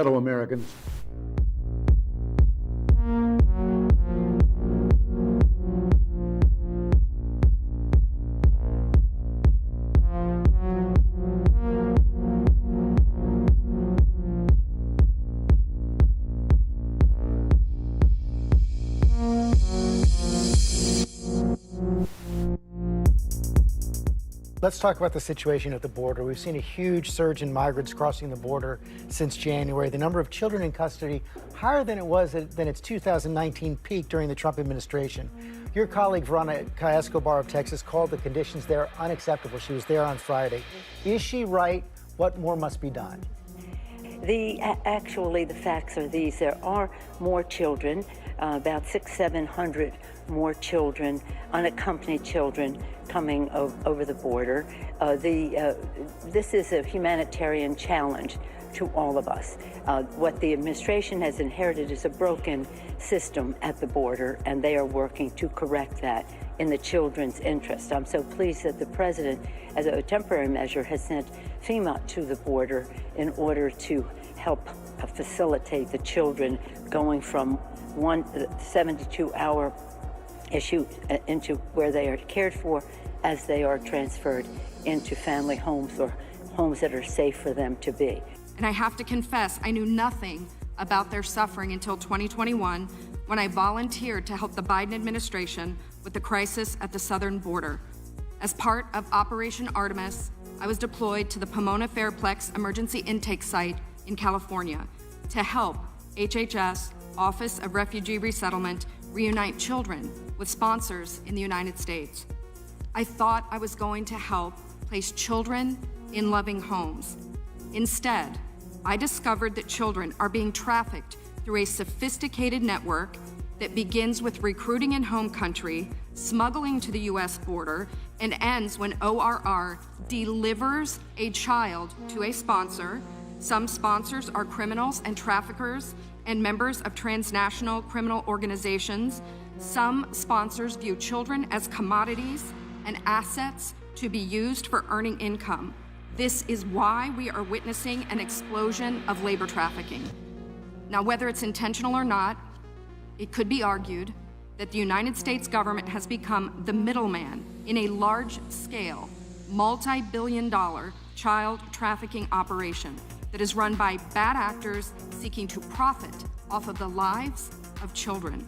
fellow Americans. Let's talk about the situation at the border. We've seen a huge surge in migrants crossing the border since January. The number of children in custody higher than it was than its 2019 peak during the Trump administration. Your colleague Veronica Escobar of Texas called the conditions there unacceptable. She was there on Friday. Is she right? What more must be done? Actually, the facts are these. There are more children, about 600-700 more children, unaccompanied children, coming over the border. This is a humanitarian challenge to all of us. What the administration has inherited is a broken system at the border, and they are working to correct that in the children's interest. I'm so pleased that the president, as a temporary measure, has sent FEMA to the border in order to help facilitate the children going from one 72-hour issue into where they are cared for as they are transferred into family homes or homes that are safe for them to be. And I have to confess, I knew nothing about their suffering until 2021 when I volunteered to help the Biden administration with the crisis at the southern border. As part of Operation Artemis, I was deployed to the Pomona Fairplex Emergency Intake Site in California to help HHS, Office of Refugee Resettlement, reunite children with sponsors in the United States. I thought I was going to help place children in loving homes. Instead, I discovered that children are being trafficked through a sophisticated network that begins with recruiting in home country, smuggling to the U.S. border, and ends when ORR delivers a child to a sponsor. Some sponsors are criminals and traffickers and members of transnational criminal organizations. Some sponsors view children as commodities and assets to be used for earning income. This is why we are witnessing an explosion of labor trafficking. Now, whether it's intentional or not, it could be argued that the United States government has become the middleman in a large-scale, multi-billion-dollar child trafficking operation that is run by bad actors seeking to profit off of the lives of children.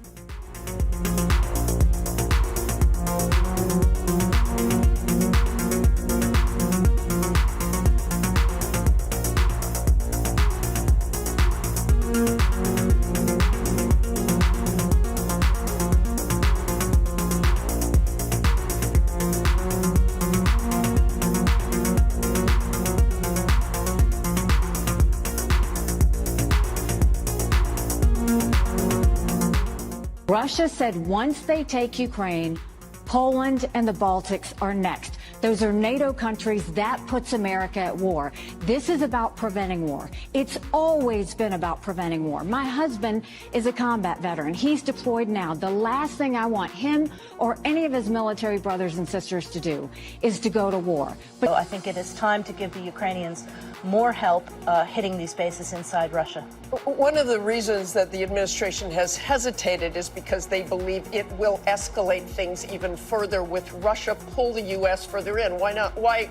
Russia said once they take Ukraine, Poland and the Baltics are next. Those are NATO countries. That puts America at war. This is about preventing war. It's always been about preventing war. My husband is a combat veteran. He's deployed now. The last thing I want him or any of his military brothers and sisters to do is to go to war. But I think it is time to give the Ukrainians more help hitting these bases inside Russia. One of the reasons that the administration has hesitated is because they believe it will escalate things even further with Russia pull the U.S. further in. Why not? Why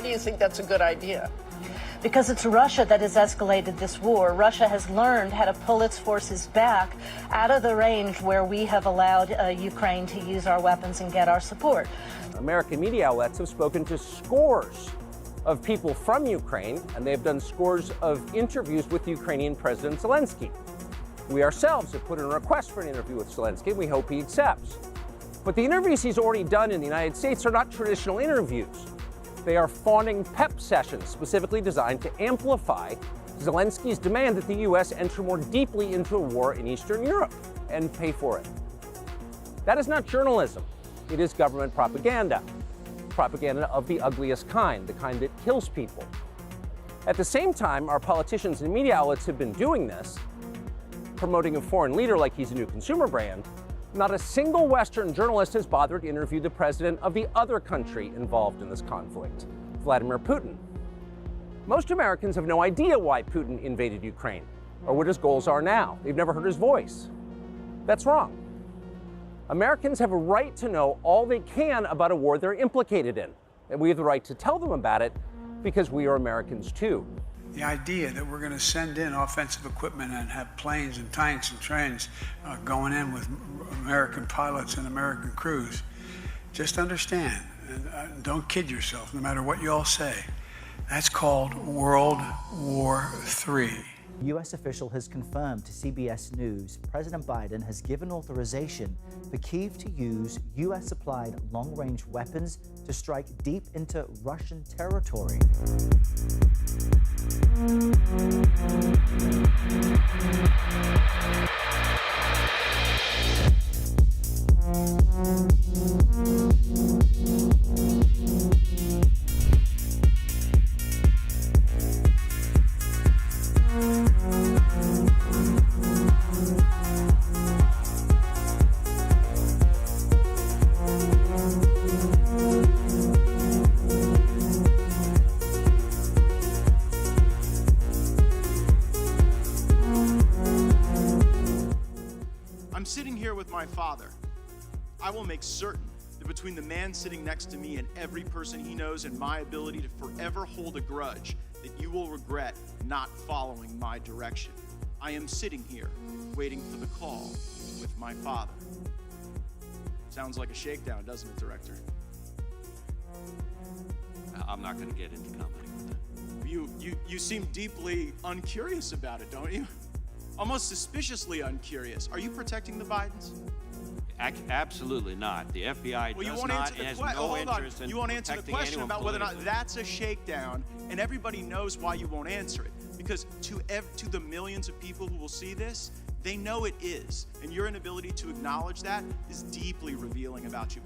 do you think that's a good idea? Because it's Russia that has escalated this war. Russia has learned how to pull its forces back out of the range where we have allowed Ukraine to use our weapons and get our support. American media outlets have spoken to scores of people from Ukraine, and they've done scores of interviews with Ukrainian President Zelensky. We ourselves have put in a request for an interview with Zelensky, and we hope he accepts. But the interviews he's already done in the United States are not traditional interviews. They are fawning pep sessions specifically designed to amplify Zelensky's demand that the U.S. enter more deeply into a war in Eastern Europe and pay for it. That is not journalism. It is government propaganda. Propaganda of the ugliest kind, the kind that kills people. At the same time, our politicians and media outlets have been doing this, promoting a foreign leader like he's a new consumer brand. Not a single Western journalist has bothered to interview the president of the other country involved in this conflict, Vladimir Putin. Most Americans have no idea why Putin invaded Ukraine or what his goals are now. They've never heard his voice. That's wrong. Americans have a right to know all they can about a war they're implicated in, and we have the right to tell them about it because we are Americans too. The idea that we're going to send in offensive equipment and have planes and tanks and trains going in with American pilots and American crews, just understand, and don't kid yourself, no matter what you all say, that's called World War III. A U.S. official has confirmed to CBS News President Biden has given authorization for Kyiv to use U.S.-supplied long-range weapons to strike deep into Russian territory. I'm sitting here with my father. I will make certain that between the man sitting next to me and every person he knows and my ability to forever hold a grudge, that you will regret not following my direction. I am sitting here waiting for the call with my father. Sounds like a shakedown, doesn't it, Director? I'm not going to get into commenting with that. You seem deeply uncurious about it, don't you? Almost suspiciously uncurious. Are you protecting the Bidens? Absolutely not. The FBI does not and has no interest in You won't answer the protecting question anyone about whether or not politically. that's a shakedown, and everybody knows why you won't answer it. Because to the millions of people who will see this, they know it is. And your inability to acknowledge that is deeply revealing about you.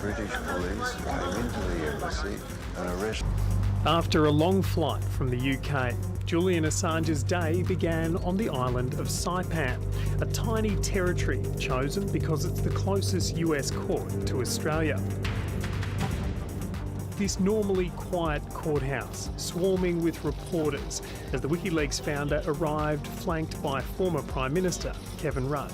British police came into the embassy and arrested. After a long flight from the UK, Julian Assange's day began on the island of Saipan, a tiny territory chosen because it's the closest US court to Australia. This normally quiet courthouse, swarming with reporters, as the WikiLeaks founder arrived flanked by former Prime Minister Kevin Rudd.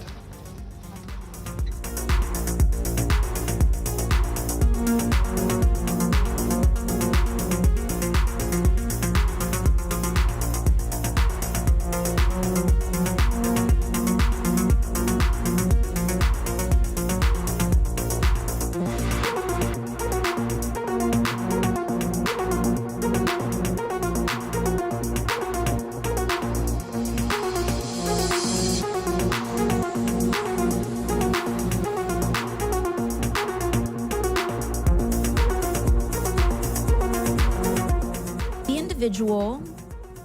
Individual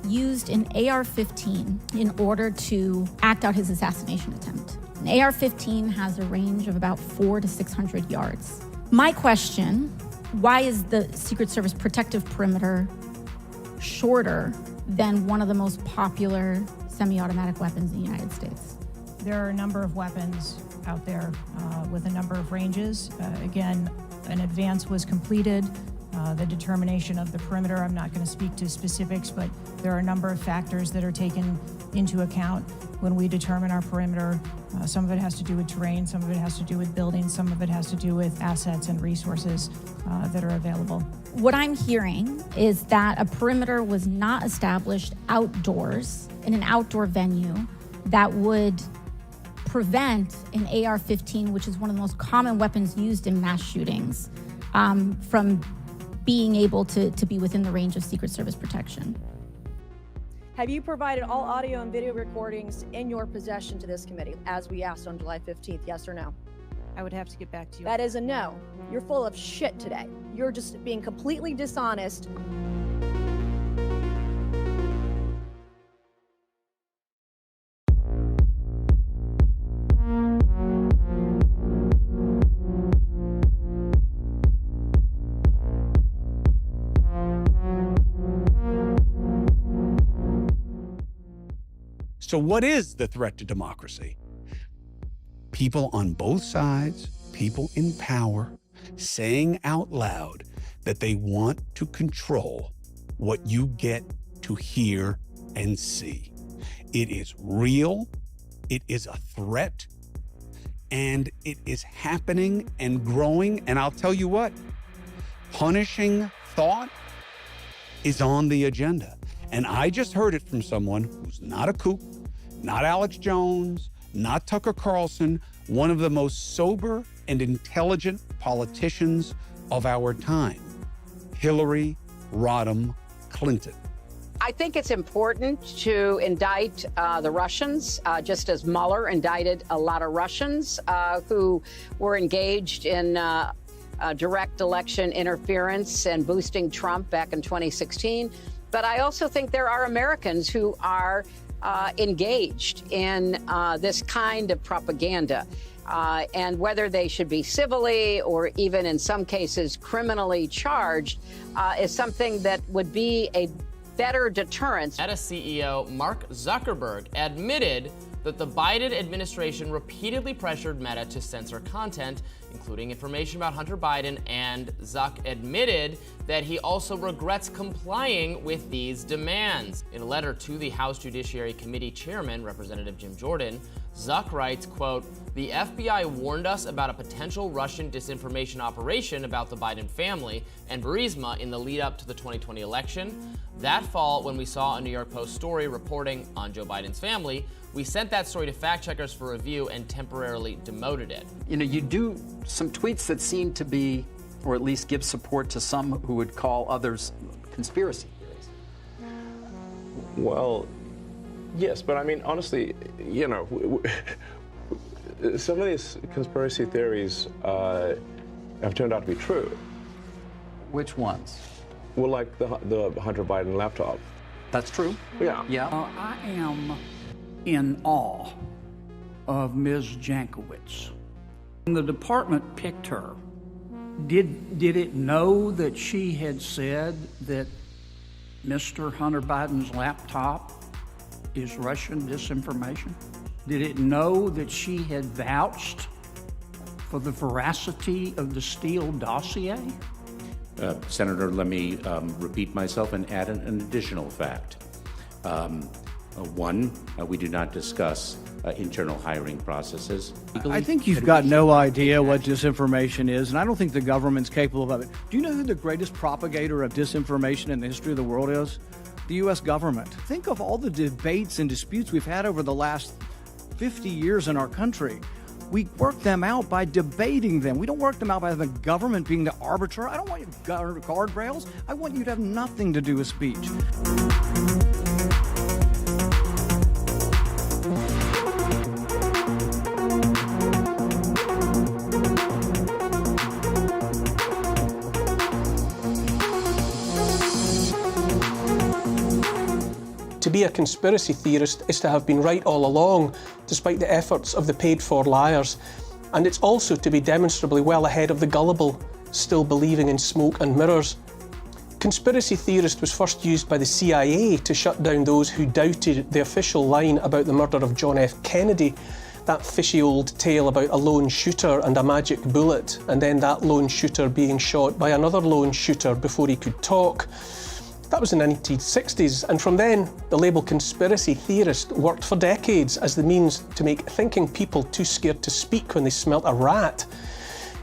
used an AR-15 in order to act out his assassination attempt. An AR-15 has a range of about 400 to 600 yards. My question, why is the Secret Service protective perimeter shorter than one of the most popular semi-automatic weapons in the United States? There are a number of weapons out there with a number of ranges. Again, an advance was completed. The determination of the perimeter, I'm not going to speak to specifics, but there are a number of factors that are taken into account when we determine our perimeter. Some of it has to do with terrain, some of it has to do with buildings, some of it has to do with assets and resources that are available. What I'm hearing is that a perimeter was not established outdoors in an outdoor venue that would prevent an AR-15, which is one of the most common weapons used in mass shootings, from being able to be within the range of Secret Service protection. Have you provided all audio and video recordings in your possession to this committee, as we asked on July 15th, yes or no? I would have to get back to you. That is a no. You're full of shit today. You're just being completely dishonest. So what is the threat to democracy? People on both sides, people in power, saying out loud that they want to control what you get to hear and see. It is real, it is a threat, and it is happening and growing. And I'll tell you what, punishing thought is on the agenda. And I just heard it from someone who's not a kook, not Alex Jones, not Tucker Carlson, one of the most sober and intelligent politicians of our time, Hillary Rodham Clinton. I think it's important to indict the Russians, just as Mueller indicted a lot of Russians who were engaged in direct election interference and boosting Trump back in 2016. But I also think there are Americans who are engaged in this kind of propaganda. And whether they should be civilly or even in some cases criminally charged is something that would be a better deterrent. Meta CEO Mark Zuckerberg admitted that the Biden administration repeatedly pressured Meta to censor content, including information about Hunter Biden, and Zuck admitted that he also regrets complying with these demands. In a letter to the House Judiciary Committee Chairman, Representative Jim Jordan, Zuck writes, quote, "The FBI warned us about a potential Russian disinformation operation about the Biden family and Burisma in the lead up to the 2020 election. That fall, when we saw a New York Post story reporting on Joe Biden's family, we sent that story to fact checkers for review and temporarily demoted it." You know, you do some tweets that seem to be, or at least give support to some who would call others conspiracy theories. Well, yes, but I mean, honestly, you know, some of these conspiracy theories have turned out to be true. Which ones? Well, like the Hunter Biden laptop. That's true. Yeah. Yeah. I am in awe of Ms. Jankowicz. When the department picked her, did it know that she had said that Mr. Hunter Biden's laptop is Russian disinformation? Did it know that she had vouched for the veracity of the Steele dossier? Senator, let me repeat myself and add an additional fact. One, we do not discuss internal hiring processes. I think you've got no idea what disinformation is, and I don't think the government's capable of it. Do you know who the greatest propagator of disinformation in the history of the world is? The U.S. government. Think of all the debates and disputes we've had over the last 50 years in our country. We work them out by debating them. We don't work them out by the government being the arbiter. I don't want you to guardrails. I want you to have nothing to do with speech. To be a conspiracy theorist is to have been right all along, despite the efforts of the paid-for liars. And it's also to be demonstrably well ahead of the gullible, still believing in smoke and mirrors. Conspiracy theorist was first used by the CIA to shut down those who doubted the official line about the murder of John F. Kennedy, that fishy old tale about a lone shooter and a magic bullet, and then that lone shooter being shot by another lone shooter before he could talk. That was in the 1960s, and from then, the label conspiracy theorist worked for decades as the means to make thinking people too scared to speak when they smelt a rat.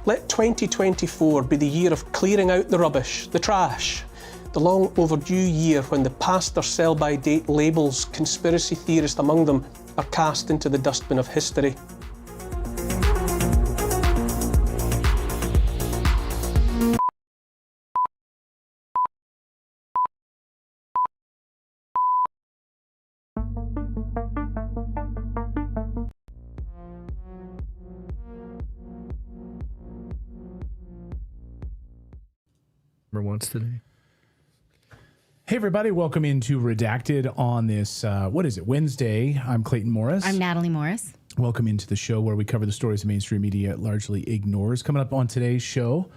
Let 2024 be the year of clearing out the rubbish, the trash, the long overdue year when the past or sell-by-date labels, conspiracy theorist among them, are cast into the dustbin of history. Wants today. Hey, everybody. Welcome into Redacted on this, Wednesday. I'm Clayton Morris. I'm Natalie Morris. Welcome into the show where we cover the stories the mainstream media largely ignores. Coming up on today's show,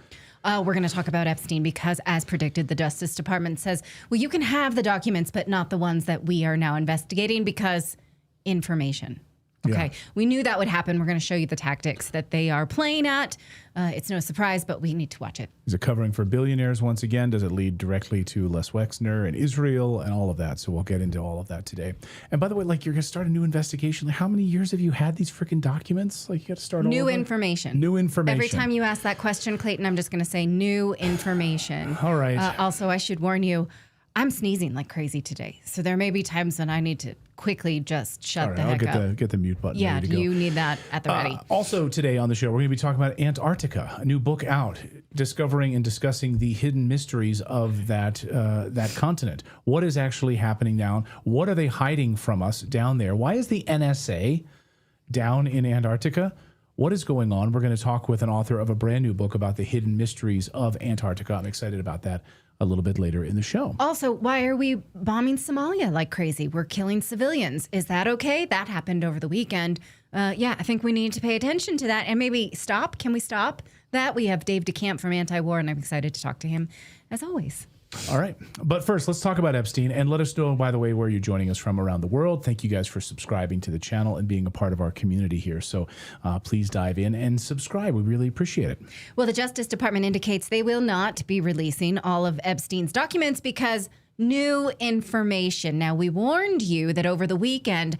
we're going to talk about Epstein because, as predicted, the Justice Department says, well, you can have the documents, but not the ones that we are now investigating because information. Okay. Yeah. We knew that would happen. We're going to show you the tactics that they are playing at. It's no surprise, but we need to watch it. Is it covering for billionaires once again? Does it lead directly to Les Wexner and Israel and all of that? So we'll get into all of that today. And by the way, like, you're going to start a new investigation. Like, how many years have you had these freaking documents? Like, you got to start new over? information. New information. Every time you ask that question, Clayton, I'm just going to say new information. All right. Also, I should warn you, I'm sneezing like crazy today. So there may be times when I need to quickly just shut the heck up. I'll get the mute button. Yeah, ready to go. you need that at the ready. Also today on the show, we're going to be talking about Antarctica, a new book out, discovering and discussing the hidden mysteries of that continent. What is actually happening down? What are they hiding from us down there? Why is the NSA down in Antarctica? What is going on? We're going to talk with an author of a brand new book about the hidden mysteries of Antarctica. I'm excited about that. A little bit later in the show. Also, why are we bombing Somalia like crazy? We're killing civilians. Is that okay? That happened over the weekend. Yeah, I think we need to pay attention to that and maybe stop. Can we stop that? We have Dave DeCamp from Anti-War, and I'm excited to talk to him, as always. All right. But first, let's talk about Epstein. And let us know, by the way, where you're joining us from around the world. Thank you guys for subscribing to the channel and being a part of our community here. So please dive in and subscribe. We really appreciate it. Well, the Justice Department indicates they will not be releasing all of Epstein's documents because new information. Now, we warned you that over the weekend,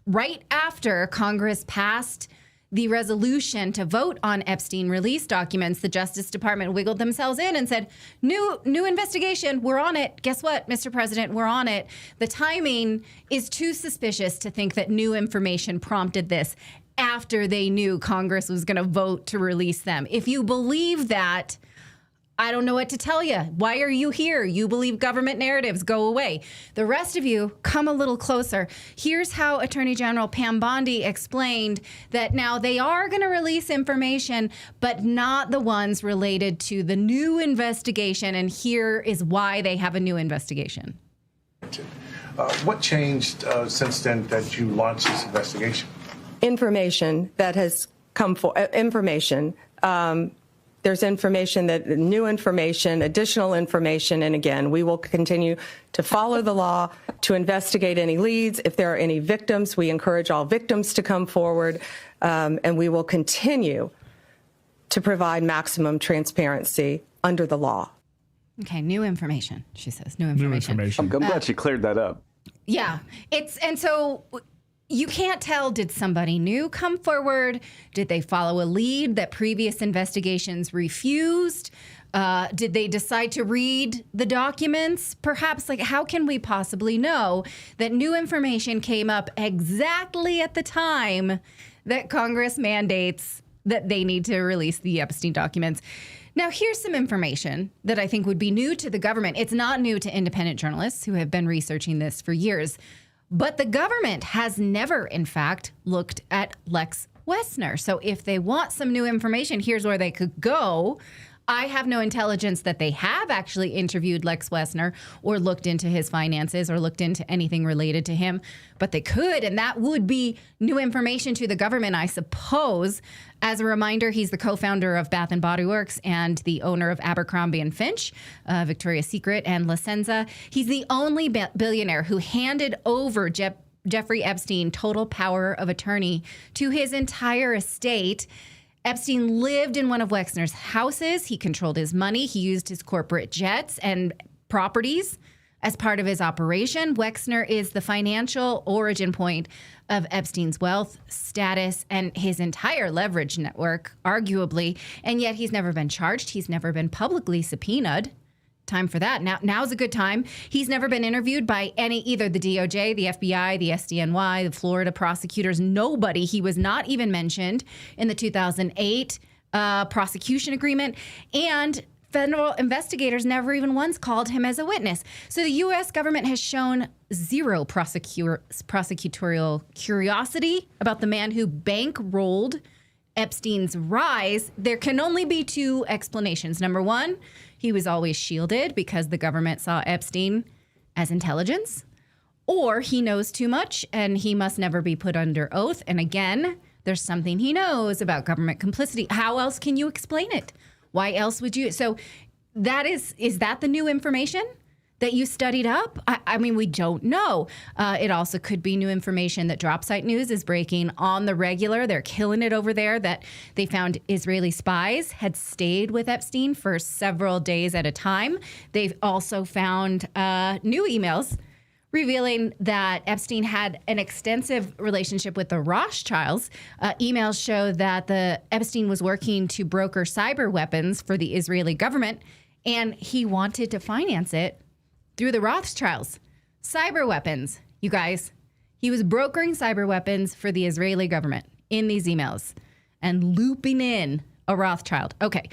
right after Congress passed the resolution to vote on Epstein release documents, the Justice Department wiggled themselves in and said, new investigation, we're on it. Guess what, Mr. President, we're on it. The timing is too suspicious to think that new information prompted this after they knew Congress was going to vote to release them. If you believe that, I don't know what to tell you. Why are you here? You believe government narratives. Go away. The rest of you, come a little closer. Here's how Attorney General Pam Bondi explained that now they are going to release information, but not the ones related to the new investigation. And here is why they have a new investigation. What changed since then that you launched this investigation? Information that has come for information. There's information new information, additional information, and again, we will continue to follow the law, to investigate any leads. If there are any victims, we encourage all victims to come forward, and we will continue to provide maximum transparency under the law. Okay, new information, she says, new information. I'm glad she cleared that up. Yeah, and so you can't tell, did somebody new come forward? Did they follow a lead that previous investigations refused? Did they decide to read the documents? Perhaps, like, how can we possibly know that new information came up exactly at the time that Congress mandates that they need to release the Epstein documents? Now, here's some information that I think would be new to the government. It's not new to independent journalists who have been researching this for years. But the government has never, in fact, looked at Lex Wexner. So if they want some new information, here's where they could go. I have no intelligence that they have actually interviewed Lex Wexner or looked into his finances or looked into anything related to him, but they could, and that would be new information to the government, I suppose. As a reminder, he's the co-founder of Bath & Body Works and the owner of Abercrombie & Finch, Victoria's Secret, and La Senza. He's the only billionaire who handed over Jeffrey Epstein total power of attorney to his entire estate. Epstein lived in one of Wexner's houses. He controlled his money. He used his corporate jets and properties as part of his operation. Wexner is the financial origin point of Epstein's wealth, status, and his entire leverage network, arguably. And yet he's never been charged. He's never been publicly subpoenaed. Time for that. Now's a good time. He's never been interviewed by either the DOJ, the FBI, the SDNY, the Florida prosecutors, nobody. He was not even mentioned in the 2008 prosecution agreement. And federal investigators never even once called him as a witness. So the U.S. government has shown zero prosecutorial curiosity about the man who bankrolled Epstein's rise, there can only be two explanations. Number one, he was always shielded because the government saw Epstein as intelligence, or he knows too much and he must never be put under oath. And again, there's something he knows about government complicity. How else can you explain it? Why else would you? So that is that the new information that you studied up? I mean, we don't know. It also could be new information that DropSite News is breaking on the regular. They're killing it over there, that they found Israeli spies had stayed with Epstein for several days at a time. They've also found new emails revealing that Epstein had an extensive relationship with the Rothschilds. Emails show that Epstein was working to broker cyber weapons for the Israeli government, and he wanted to finance it through the Rothschilds. Cyber weapons, you guys. He was brokering cyber weapons for the Israeli government in these emails and looping in a Rothschild. Okay.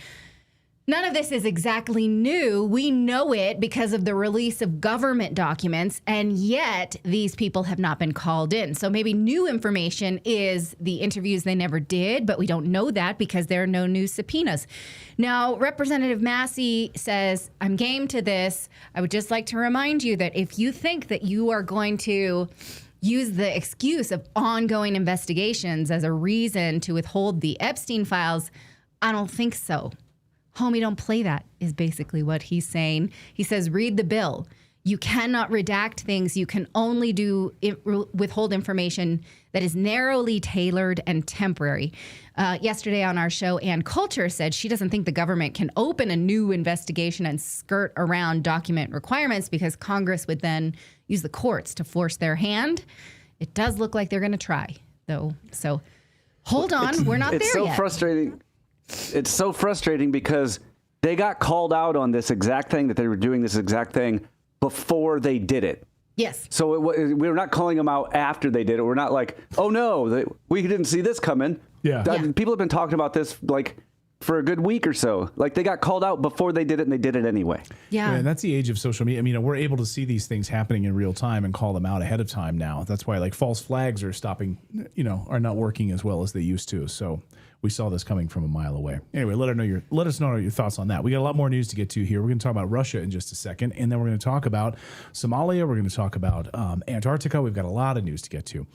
None of this is exactly new. We know it because of the release of government documents, and yet these people have not been called in. So maybe new information is the interviews they never did, but we don't know that because there are no new subpoenas. Now, Representative Massey says, I'm game to this. I would just like to remind you that if you think that you are going to use the excuse of ongoing investigations as a reason to withhold the Epstein files, I don't think so. Homie, don't play that, is basically what he's saying. He says, read the bill. You cannot redact things. You can only withhold information that is narrowly tailored and temporary. Yesterday on our show, Ann Coulter said she doesn't think the government can open a new investigation and skirt around document requirements because Congress would then use the courts to force their hand. It does look like they're going to try, though. So hold on. We're not there yet. It's so frustrating. It's so frustrating because they got called out on this exact thing, that they were doing this exact thing before they did it. Yes. So we're not calling them out after they did it. We're not like, oh no, we didn't see this coming. Yeah. People have been talking about this like for a good week or so. Like they got called out before they did it, and they did it anyway. Yeah. And that's the age of social media. I mean, we're able to see these things happening in real time and call them out ahead of time now. That's why like false flags are stopping, are not working as well as they used to. So we saw this coming from a mile away. Anyway, let us know your thoughts on that. We got a lot more news to get to here. We're going to talk about Russia in just a second, and then we're going to talk about Somalia. We're going to talk about Antarctica. We've got a lot of news to get to.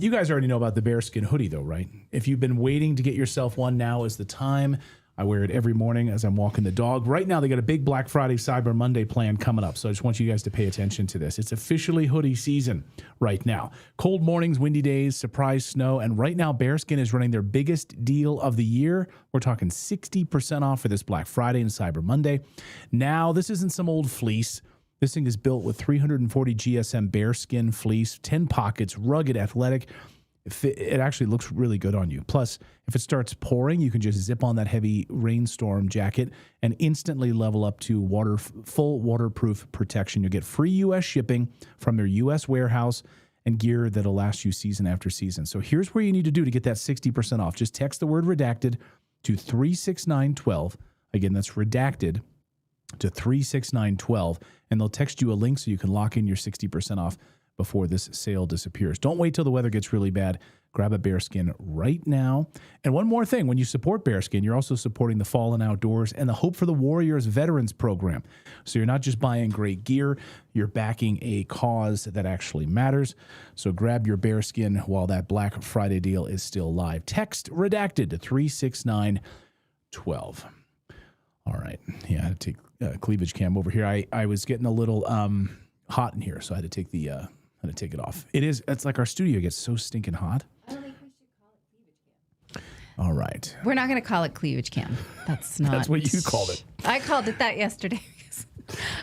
You guys already know about the bearskin hoodie, though, right? If you've been waiting to get yourself one, now is the time. I wear it every morning as I'm walking the dog. Right now, they got a big Black Friday, Cyber Monday plan coming up. So I just want you guys to pay attention to this. It's officially hoodie season right now. Cold mornings, windy days, surprise snow. And right now, Bearskin is running their biggest deal of the year. We're talking 60% off for this Black Friday and Cyber Monday. Now, this isn't some old fleece. This thing is built with 340 GSM bearskin fleece, 10 pockets, rugged, athletic. It actually looks really good on you. Plus, if it starts pouring, you can just zip on that heavy rainstorm jacket and instantly level up to full waterproof protection. You'll get free U.S. shipping from their U.S. warehouse and gear that'll last you season after season. So here's where you need to do to get that 60% off. Just text the word redacted to 36912. Again, that's redacted to 36912, and they'll text you a link so you can lock in your 60% off before this sale disappears. Don't wait till the weather gets really bad. Grab a bearskin right now. And one more thing, when you support Bearskin, you're also supporting the Fallen Outdoors and the Hope for the Warriors Veterans Program. So you're not just buying great gear, you're backing a cause that actually matters. So grab your bearskin while that Black Friday deal is still live. Text redacted to 36912. All right. Yeah, I had to take cleavage cam over here. I was getting a little hot in here, so I had to take take it off. It's like our studio gets so stinking hot. I don't think we should call it cleavage cam. All right. We're not going to call it cleavage cam. That's not. That's what you called it. I called it that yesterday.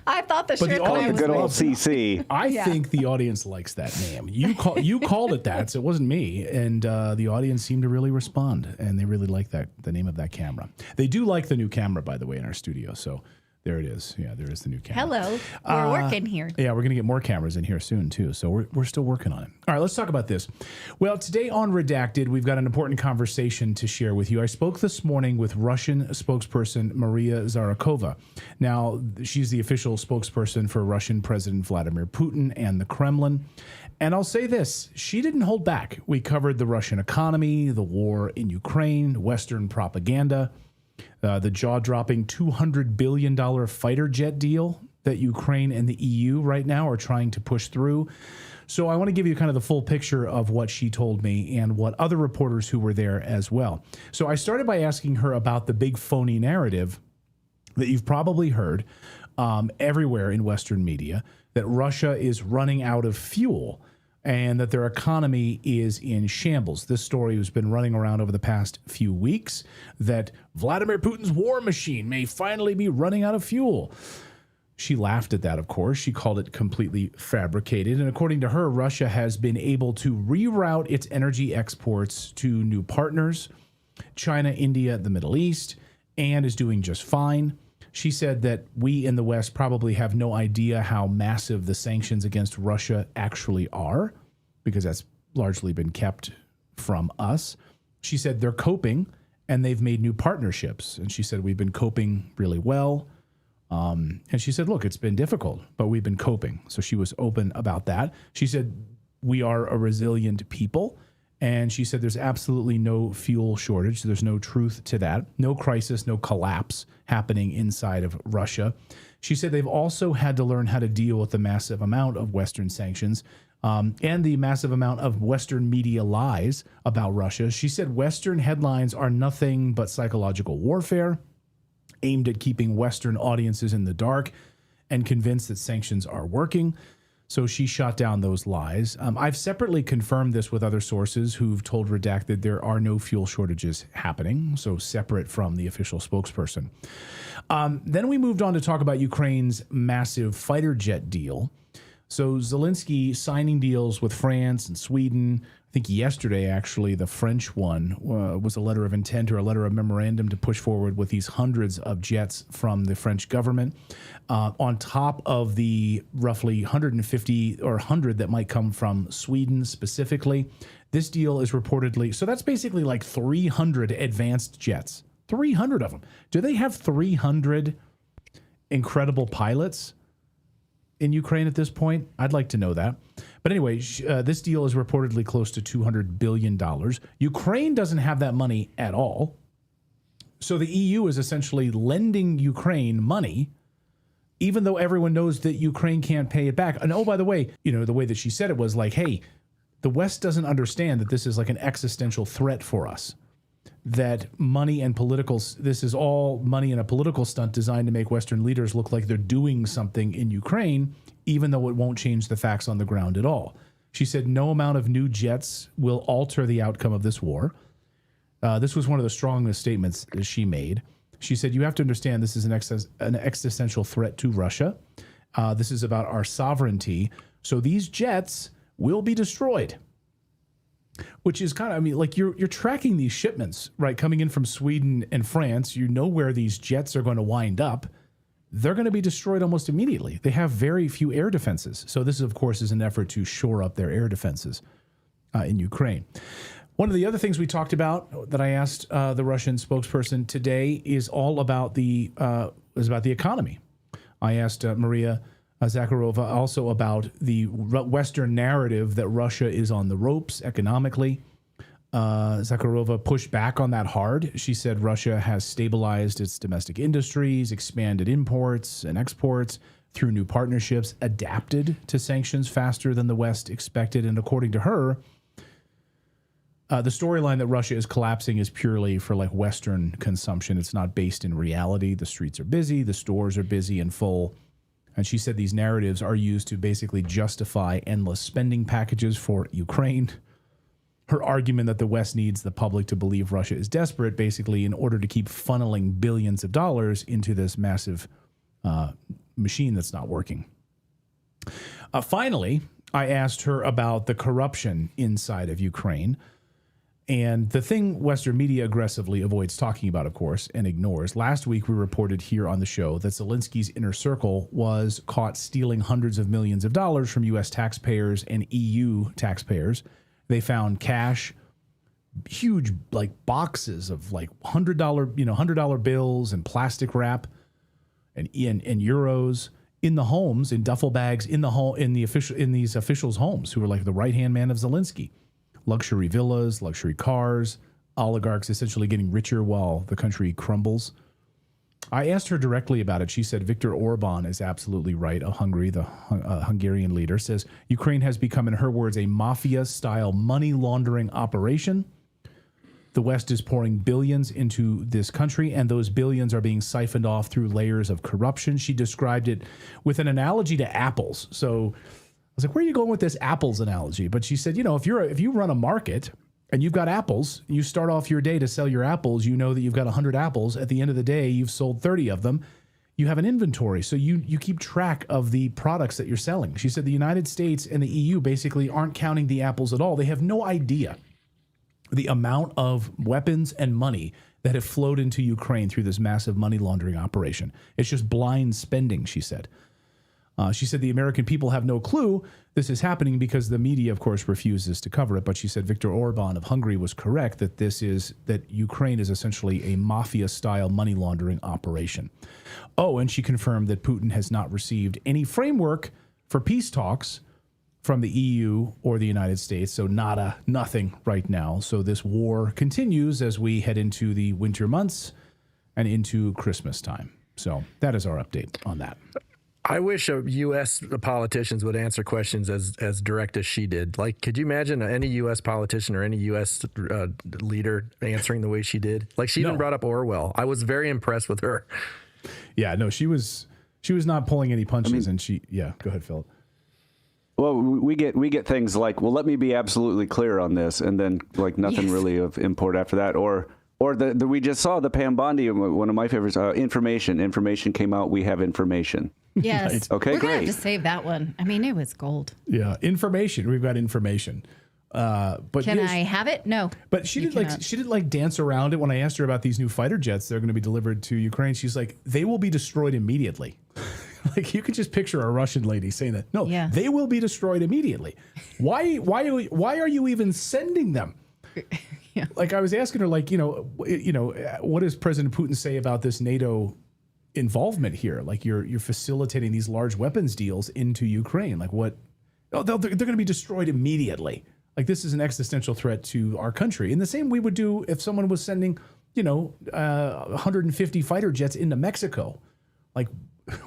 I thought the shirt shirt was was good old CC. I think the audience likes that name. You called it that, so it wasn't me. And the audience seemed to really respond, and they really like the name of that camera. They do like the new camera, by the way, in our studio. So There it is. Yeah, there is the new camera. Hello. We're working here. Yeah, we're going to get more cameras in here soon, too. So we're still working on it. All right, let's talk about this. Well, today on Redacted, we've got an important conversation to share with you. I spoke this morning with Russian spokesperson Maria Zakharova. Now, she's the official spokesperson for Russian President Vladimir Putin and the Kremlin. And I'll say this, she didn't hold back. We covered the Russian economy, the war in Ukraine, Western propaganda, the jaw-dropping $200 billion fighter jet deal that Ukraine and the EU right now are trying to push through. So I want to give you kind of the full picture of what she told me and what other reporters who were there as well. So I started by asking her about the big phony narrative that you've probably heard everywhere in Western media, that Russia is running out of fuel and that their economy is in shambles. This story has been running around over the past few weeks, that Vladimir Putin's war machine may finally be running out of fuel. She laughed at that, of course. She called it completely fabricated. And according to her, Russia has been able to reroute its energy exports to new partners, China, India, the Middle East, and is doing just fine. She said that we in the West probably have no idea how massive the sanctions against Russia actually are, because that's largely been kept from us. She said they're coping and they've made new partnerships. And she said, we've been coping really well. And she said, look, it's been difficult, but we've been coping. So she was open about that. She said, we are a resilient people. And she said there's absolutely no fuel shortage. There's no truth to that. No crisis, no collapse happening inside of Russia. She said they've also had to learn how to deal with the massive amount of Western sanctions and the massive amount of Western media lies about Russia. She said Western headlines are nothing but psychological warfare aimed at keeping Western audiences in the dark and convinced that sanctions are working. So she shot down those lies. I've separately confirmed this with other sources who've told Redacted there are no fuel shortages happening, so separate from the official spokesperson. Then we moved on to talk about Ukraine's massive fighter jet deal. So Zelensky signing deals with France and Sweden. I think yesterday, actually, the French one was a letter of intent or a letter of memorandum to push forward with these hundreds of jets from the French government, on top of the roughly 150 or 100 that might come from Sweden specifically. This deal is reportedly, so that's basically like 300 advanced jets, 300 of them. Do they have 300 incredible pilots in Ukraine at this point? I'd like to know that. But anyway, this deal is reportedly close to $200 billion. Ukraine doesn't have that money at all. So the EU is essentially lending Ukraine money, even though everyone knows that Ukraine can't pay it back. And oh, by the way, the way that she said it was like, hey, the West doesn't understand that this is like an existential threat for us. That money and this is all money and a political stunt designed to make Western leaders look like they're doing something in Ukraine, even though it won't change the facts on the ground at all. She said no amount of new jets will alter the outcome of this war. This was one of the strongest statements that she made. She said, you have to understand this is an existential threat to Russia. This is about our sovereignty. So these jets will be destroyed. Which is kind of, like you're tracking these shipments, right, coming in from Sweden and France. You know where these jets are going to wind up. They're going to be destroyed almost immediately. They have very few air defenses. So this, of course, is an effort to shore up their air defenses in Ukraine. One of the other things we talked about that I asked the Russian spokesperson today is all about the economy. I asked Maria Zakharova also about the Western narrative that Russia is on the ropes economically. Zakharova pushed back on that hard. She said Russia has stabilized its domestic industries, expanded imports and exports through new partnerships, adapted to sanctions faster than the West expected. And according to her, the storyline that Russia is collapsing is purely for like Western consumption. It's not based in reality. The streets are busy, the stores are busy and full. And she said these narratives are used to basically justify endless spending packages for Ukraine. Her argument that the West needs the public to believe Russia is desperate, basically in order to keep funneling billions of dollars into this massive machine that's not working. Finally, I asked her about the corruption inside of Ukraine. And the thing Western media aggressively avoids talking about, of course, and ignores. Last week, we reported here on the show that Zelensky's inner circle was caught stealing hundreds of millions of dollars from U.S. taxpayers and EU taxpayers. They found cash, huge like boxes of like $100 bills and plastic wrap and euros in the homes, in duffel bags, in these officials' homes who were like the right-hand man of Zelensky. Luxury villas, luxury cars, oligarchs essentially getting richer while the country crumbles. I asked her directly about it. She said Viktor Orban is absolutely right. Hungary, the Hungarian leader, says Ukraine has become, in her words, a mafia-style money laundering operation. The West is pouring billions into this country, and those billions are being siphoned off through layers of corruption. She described it with an analogy to apples. So I was like, where are you going with this apples analogy? But she said, if you run a market and you've got apples, you start off your day to sell your apples, you know that you've got 100 apples. At the end of the day, you've sold 30 of them. You have an inventory, so you keep track of the products that you're selling. She said the United States and the EU basically aren't counting the apples at all. They have no idea the amount of weapons and money that have flowed into Ukraine through this massive money laundering operation. It's just blind spending, she said. She said the American people have no clue this is happening because the media, of course, refuses to cover it. But she said Viktor Orban of Hungary was correct that Ukraine is essentially a mafia-style money laundering operation. Oh, and she confirmed that Putin has not received any framework for peace talks from the EU or the United States. So nothing right now. So this war continues as we head into the winter months and into Christmas time. So that is our update on that. I wish U.S. politicians would answer questions as direct as she did. Like, could you imagine any U.S. politician or any U.S. leader answering the way she did? Like, she even brought up Orwell. I was very impressed with her. Yeah, no, she was not pulling any punches. Go ahead, Philip. Well, we get things like, well, let me be absolutely clear on this, and then like nothing really of import after that, or we just saw the Pam Bondi, one of my favorites, information came out, we have information. Yes. Right. Okay, We're great. gonna have to save that one. I mean, it was gold. Yeah, information. We've got information. But Can I have it? No. But she didn't dance around it when I asked her about these new fighter jets that are going to be delivered to Ukraine. She's like, they will be destroyed immediately. Like, you could just picture a Russian lady saying that. No, they will be destroyed immediately. Why are you even sending them? Yeah. Like, I was asking her, like, what does President Putin say about this NATO involvement here? Like, you're facilitating these large weapons deals into Ukraine. Like, what? Oh, they're going to be destroyed immediately. Like, this is an existential threat to our country. And the same we would do if someone was sending, 150 fighter jets into Mexico. Like,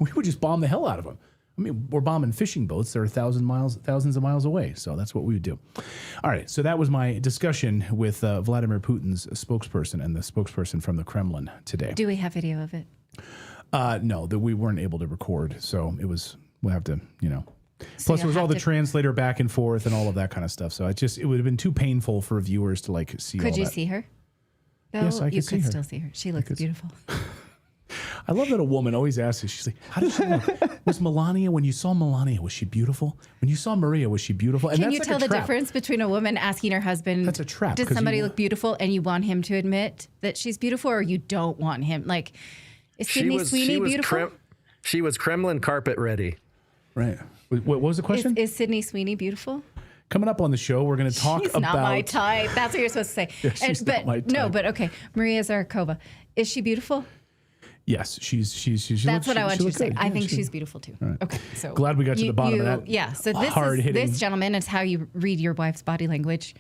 we would just bomb the hell out of them. I mean, we're bombing fishing boats. They're thousands of miles away. So that's what we would do. All right. So that was my discussion with Vladimir Putin's spokesperson and the spokesperson from the Kremlin today. Do we have video of it? No, that we weren't able to record. So we'll have to, So Plus, there was all the translator back and forth and all of that kind of stuff. So it would have been too painful for viewers to see. Could all you that. see her? No, Yes, I could see her. You could still see her. She looks beautiful. I love that a woman always asks us, she's like, how did she look? Was Melania, when you saw Melania, was she beautiful? When you saw Maria, was she beautiful? And Can you that's tell like a the trap. difference between a woman asking her husband, That's a trap, does 'cause somebody you- look beautiful, and you want him to admit that she's beautiful, or you don't want him? Like, is Sydney Sweeney beautiful? She was Kremlin carpet ready. Right. What was the question? Is Sydney Sweeney beautiful? Coming up on the show, we're going to talk She's about... not my type. That's what you're supposed to say. Yeah, she's not my No, type. but okay. Maria Zakharova. Is she beautiful? Yes, she That's what I want you to looks say. good. I Yeah, think she- she's beautiful too. All right. Okay, so Glad we got to the bottom of that. Yeah, so hard-hitting- this gentleman is how you read your wife's body language.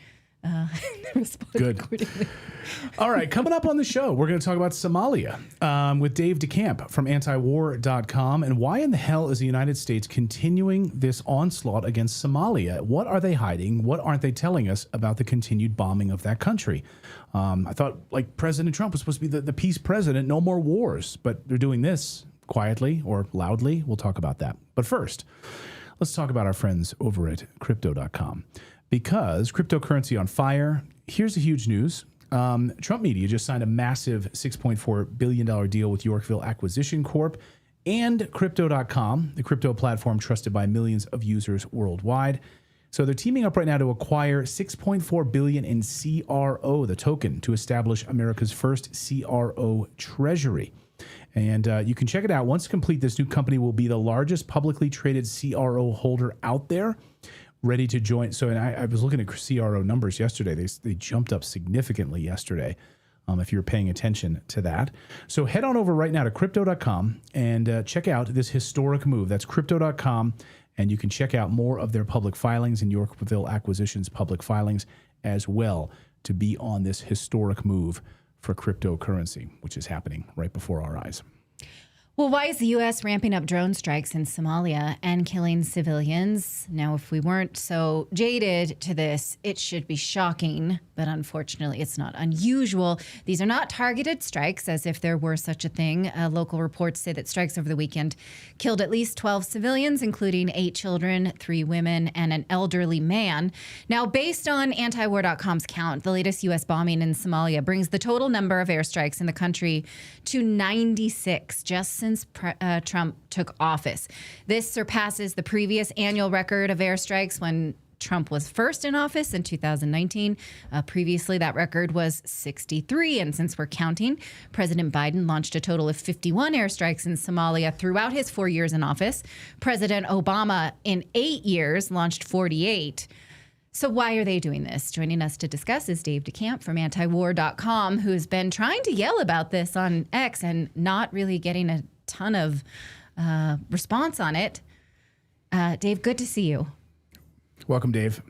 Respond Good. accordingly. All right, coming up on the show, we're going to talk about Somalia with Dave DeCamp from antiwar.com, and why in the hell is the United States continuing this onslaught against Somalia? What are they hiding? What aren't they telling us about the continued bombing of that country? I thought, like, President Trump was supposed to be the peace president, no more wars, but they're doing this quietly or loudly. We'll talk about that. But first, let's talk about our friends over at crypto.com. Because cryptocurrency on fire, here's the huge news. Trump Media just signed a massive $6.4 billion deal with Yorkville Acquisition Corp. And Crypto.com, the crypto platform trusted by millions of users worldwide. So they're teaming up right now to acquire $6.4 billion in CRO, the token, to establish America's first CRO treasury. And you can check it out. Once complete, this new company will be the largest publicly traded CRO holder out there, ready to join. So, and I was looking at CRO numbers yesterday. They jumped up significantly yesterday, if you're paying attention to that. So head on over right now to crypto.com and check out this historic move. That's crypto.com. And you can check out more of their public filings and Yorkville Acquisitions public filings as well to be on this historic move for cryptocurrency, which is happening right before our eyes. Well, why is the U.S. ramping up drone strikes in Somalia and killing civilians? Now, if we weren't so jaded to this, it should be shocking, but unfortunately, it's not unusual. These are not targeted strikes, as if there were such a thing. Local reports say that strikes over the weekend killed at least 12 civilians, including 8 children, 3 women, and an elderly man. Now, based on antiwar.com's count, the latest U.S. bombing in Somalia brings the total number of airstrikes in the country to 96, just since Trump took office. This surpasses the previous annual record of airstrikes when Trump was first in office in 2019. Previously, that record was 63. And since we're counting, President Biden launched a total of 51 airstrikes in Somalia throughout his 4 years in office. President Obama, in 8 years, launched 48. So why are they doing this? Joining us to discuss is Dave DeCamp from antiwar.com, who's been trying to yell about this on X and not really getting a ton of response on it. Dave, good to see you. Welcome, Dave.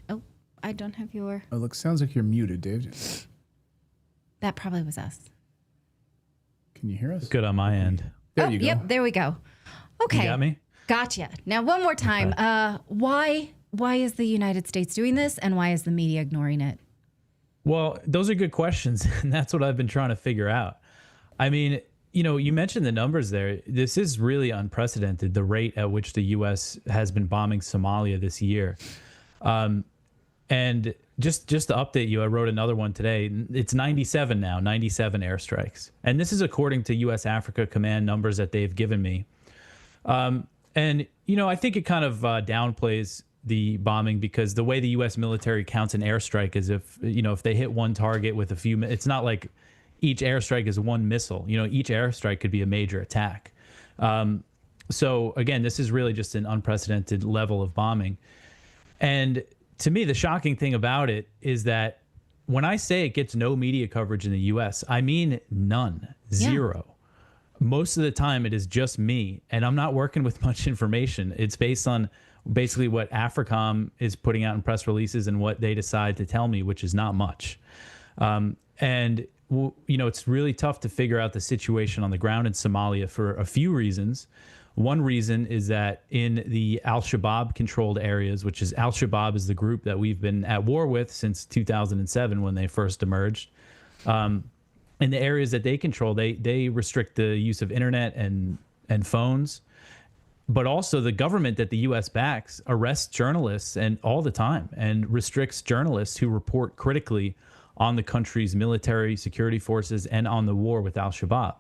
Oh, I don't have your... Oh, look, sounds like you're muted, Dave. That probably was us. Can you hear us? Good on my end. There you go. Yep, there we go. Okay. You got me? Gotcha. Now, one more time. Okay. Why is the United States doing this, and why is the media ignoring it? Well, those are good questions, and that's what I've been trying to figure out. I mean, you know, you mentioned the numbers there. This is really unprecedented, the rate at which the U.S. has been bombing Somalia this year. And just to update you, I wrote another one today. It's 97 now, 97 airstrikes. And this is according to U.S. Africa Command numbers that they've given me. And, you know, I think it kind of downplays the bombing because the way the U.S. military counts an airstrike is if, you know, if they hit one target with a few, it's not like each airstrike is one missile. You know, each airstrike could be a major attack. So again, this is really just an unprecedented level of bombing. And to me, the shocking thing about it is that when I say it gets no media coverage in the U.S., I mean none, zero. Most of the time it is just me, and I'm not working with much information. It's based on basically what AFRICOM is putting out in press releases and what they decide to tell me, which is not much. And, you know, it's really tough to figure out the situation on the ground in Somalia for a few reasons. One reason is that in the Al-Shabaab controlled areas, which is Al-Shabaab is the group that we've been at war with since 2007 when they first emerged. In the areas that they control, they restrict the use of internet and phones. But also the government that the U.S. backs arrests journalists and all the time and restricts journalists who report critically on the country's military security forces and on the war with Al-Shabaab.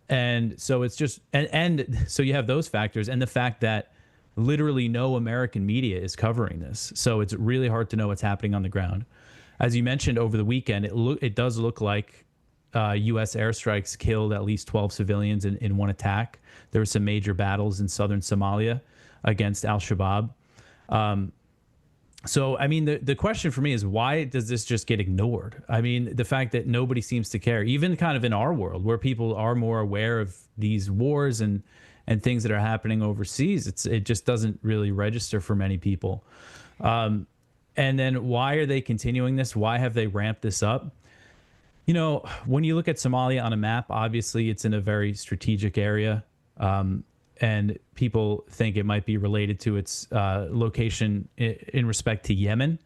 And so it's just, and so you have those factors and the fact that literally no American media is covering this. So it's really hard to know what's happening on the ground. As you mentioned over the weekend, it does look like U.S. airstrikes killed at least 12 civilians in one attack. There were some major battles in southern Somalia against Al-Shabaab. So, I mean, the question for me is, why does this just get ignored? I mean, the fact that nobody seems to care, even kind of in our world where people are more aware of these wars and things that are happening overseas, it just doesn't really register for many people. And then why are they continuing this? Why have they ramped this up? You know, when you look at Somalia on a map, obviously it's in a very strategic area. And people think it might be related to its location in respect to Yemen.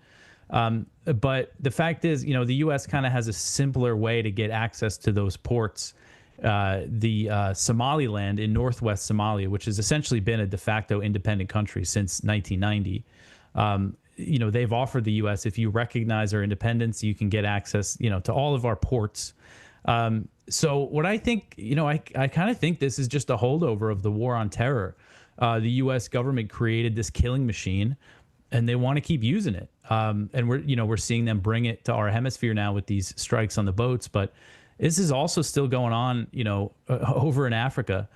But the fact is, you know, the U.S. kind of has a simpler way to get access to those ports. The Somaliland in northwest Somalia, which has essentially been a de facto independent country since 1990. You know, they've offered the U.S., if you recognize our independence, you can get access, you know, to all of our ports. So what I think, you know, I kind of think this is just a holdover of the war on terror. The U.S. government created this killing machine, and they want to keep using it. And we're seeing them bring it to our hemisphere now with these strikes on the boats. But this is also still going on, over in Africa.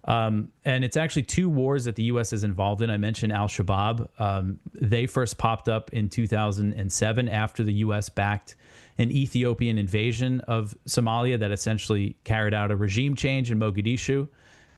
And it's actually 2 wars that the U.S. is involved in. I mentioned al-Shabaab. They first popped up in 2007 after the U.S. backed an Ethiopian invasion of Somalia that essentially carried out a regime change in Mogadishu.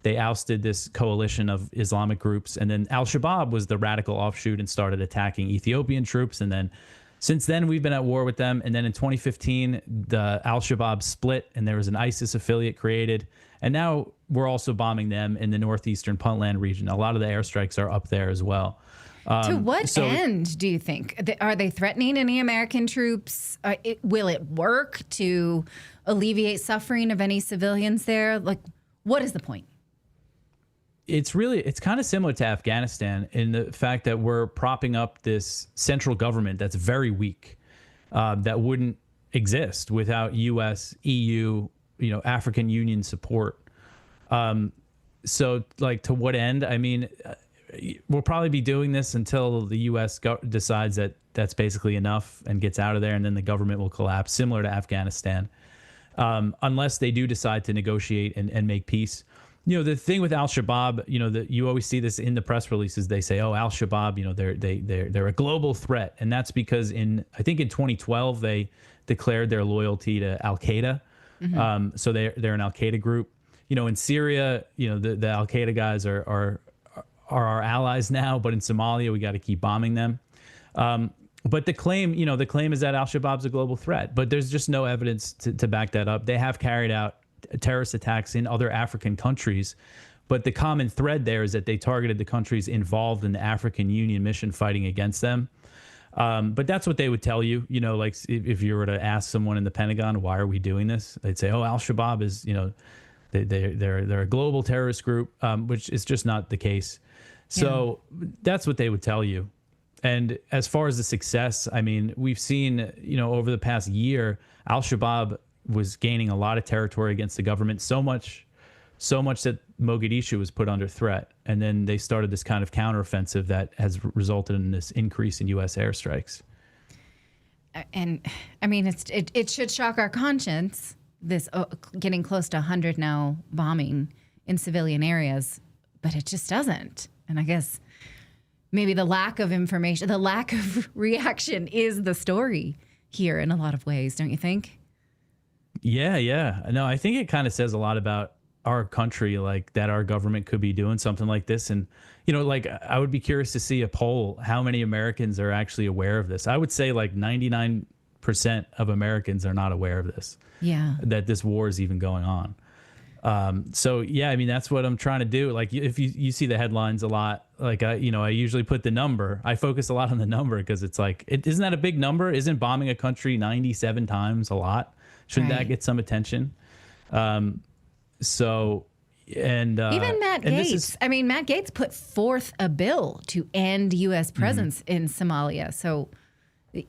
They ousted this coalition of Islamic groups. And then al-Shabaab was the radical offshoot and started attacking Ethiopian troops. And then since then, we've been at war with them. And then in 2015, the al-Shabaab split and there was an ISIS affiliate created. And now we're also bombing them in the northeastern Puntland region. A lot of the airstrikes are up there as well. To what end do you think? Are they threatening any American troops? Will it work to alleviate suffering of any civilians there? Like, what is the point? It's kind of similar to Afghanistan in the fact that we're propping up this central government that's very weak, that wouldn't exist without U.S., EU, African Union support. So, like, to what end? I mean, we'll probably be doing this until the U.S. decides that that's basically enough and gets out of there, and then the government will collapse, similar to Afghanistan, unless they do decide to negotiate and make peace. The thing with al-Shabaab, you always see this in the press releases. They say, "Oh, al-Shabaab, they're a global threat," and that's because I think in 2012 they declared their loyalty to Al-Qaeda. Mm-hmm. So they're an Al-Qaeda group. In Syria, the Al-Qaeda guys are our allies now, but in Somalia, we got to keep bombing them. But the claim is that al-Shabaab's a global threat, but there's just no evidence to back that up. They have carried out terrorist attacks in other African countries, but the common thread there is that they targeted the countries involved in the African Union mission fighting against them. But that's what they would tell you, like if you were to ask someone in the Pentagon, why are we doing this? They'd say, oh, al-Shabaab is, they're a global terrorist group, which is just not the case. So that's what they would tell you. And as far as the success, I mean, we've seen, over the past year, al-Shabaab was gaining a lot of territory against the government, so much that Mogadishu was put under threat. And then they started this kind of counteroffensive that has resulted in this increase in U.S. airstrikes. And I mean, it should shock our conscience, this getting close to 100 now bombing in civilian areas, but it just doesn't. And I guess maybe the lack of information, the lack of reaction is the story here in a lot of ways, don't you think? Yeah. No, I think it kind of says a lot about our country, like that our government could be doing something like this. And, like I would be curious to see a poll, how many Americans are actually aware of this. I would say like 99% of Americans are not aware of this. Yeah. That this war is even going on. So yeah, I mean, that's what I'm trying to do. Like if you see the headlines a lot, like I usually put the number. I focus a lot on the number because it's like, isn't that a big number? Isn't bombing a country 97 times a lot? Shouldn't that get some attention? Even Matt Gaetz. Matt Gaetz put forth a bill to end U.S. presence in Somalia. So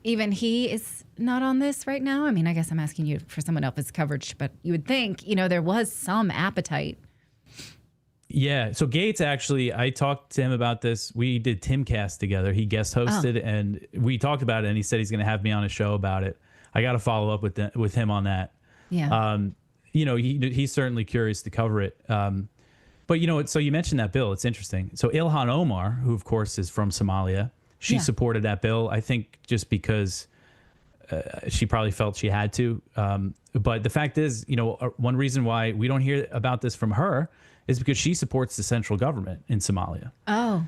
even he is not on this right now. I mean, I guess I'm asking you for someone else's coverage, but you would think, there was some appetite. Yeah. So Gaetz, actually, I talked to him about this. We did Timcast together. He guest hosted and we talked about it, and he said he's going to have me on a show about it. I got to follow up with him on that. Yeah. He's certainly curious to cover it. But so you mentioned that bill. It's interesting. So Ilhan Omar, who of course is from Somalia, she supported that bill. I think just because she probably felt she had to. But the fact is, one reason why we don't hear about this from her is because she supports the central government in Somalia. Oh.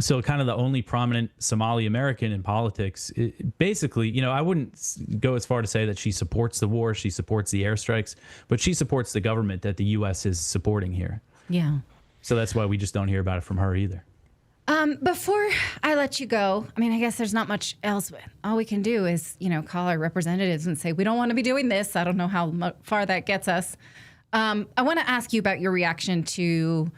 So kind of the only prominent Somali American in politics. Basically, I wouldn't go as far to say that she supports the war, she supports the airstrikes, but she supports the government that the U.S. is supporting here. Yeah. So that's why we just don't hear about it from her either. Before I let you go, I mean, I guess there's not much else. All we can do is, call our representatives and say, we don't want to be doing this. I don't know how far that gets us. I want to ask you about your reaction to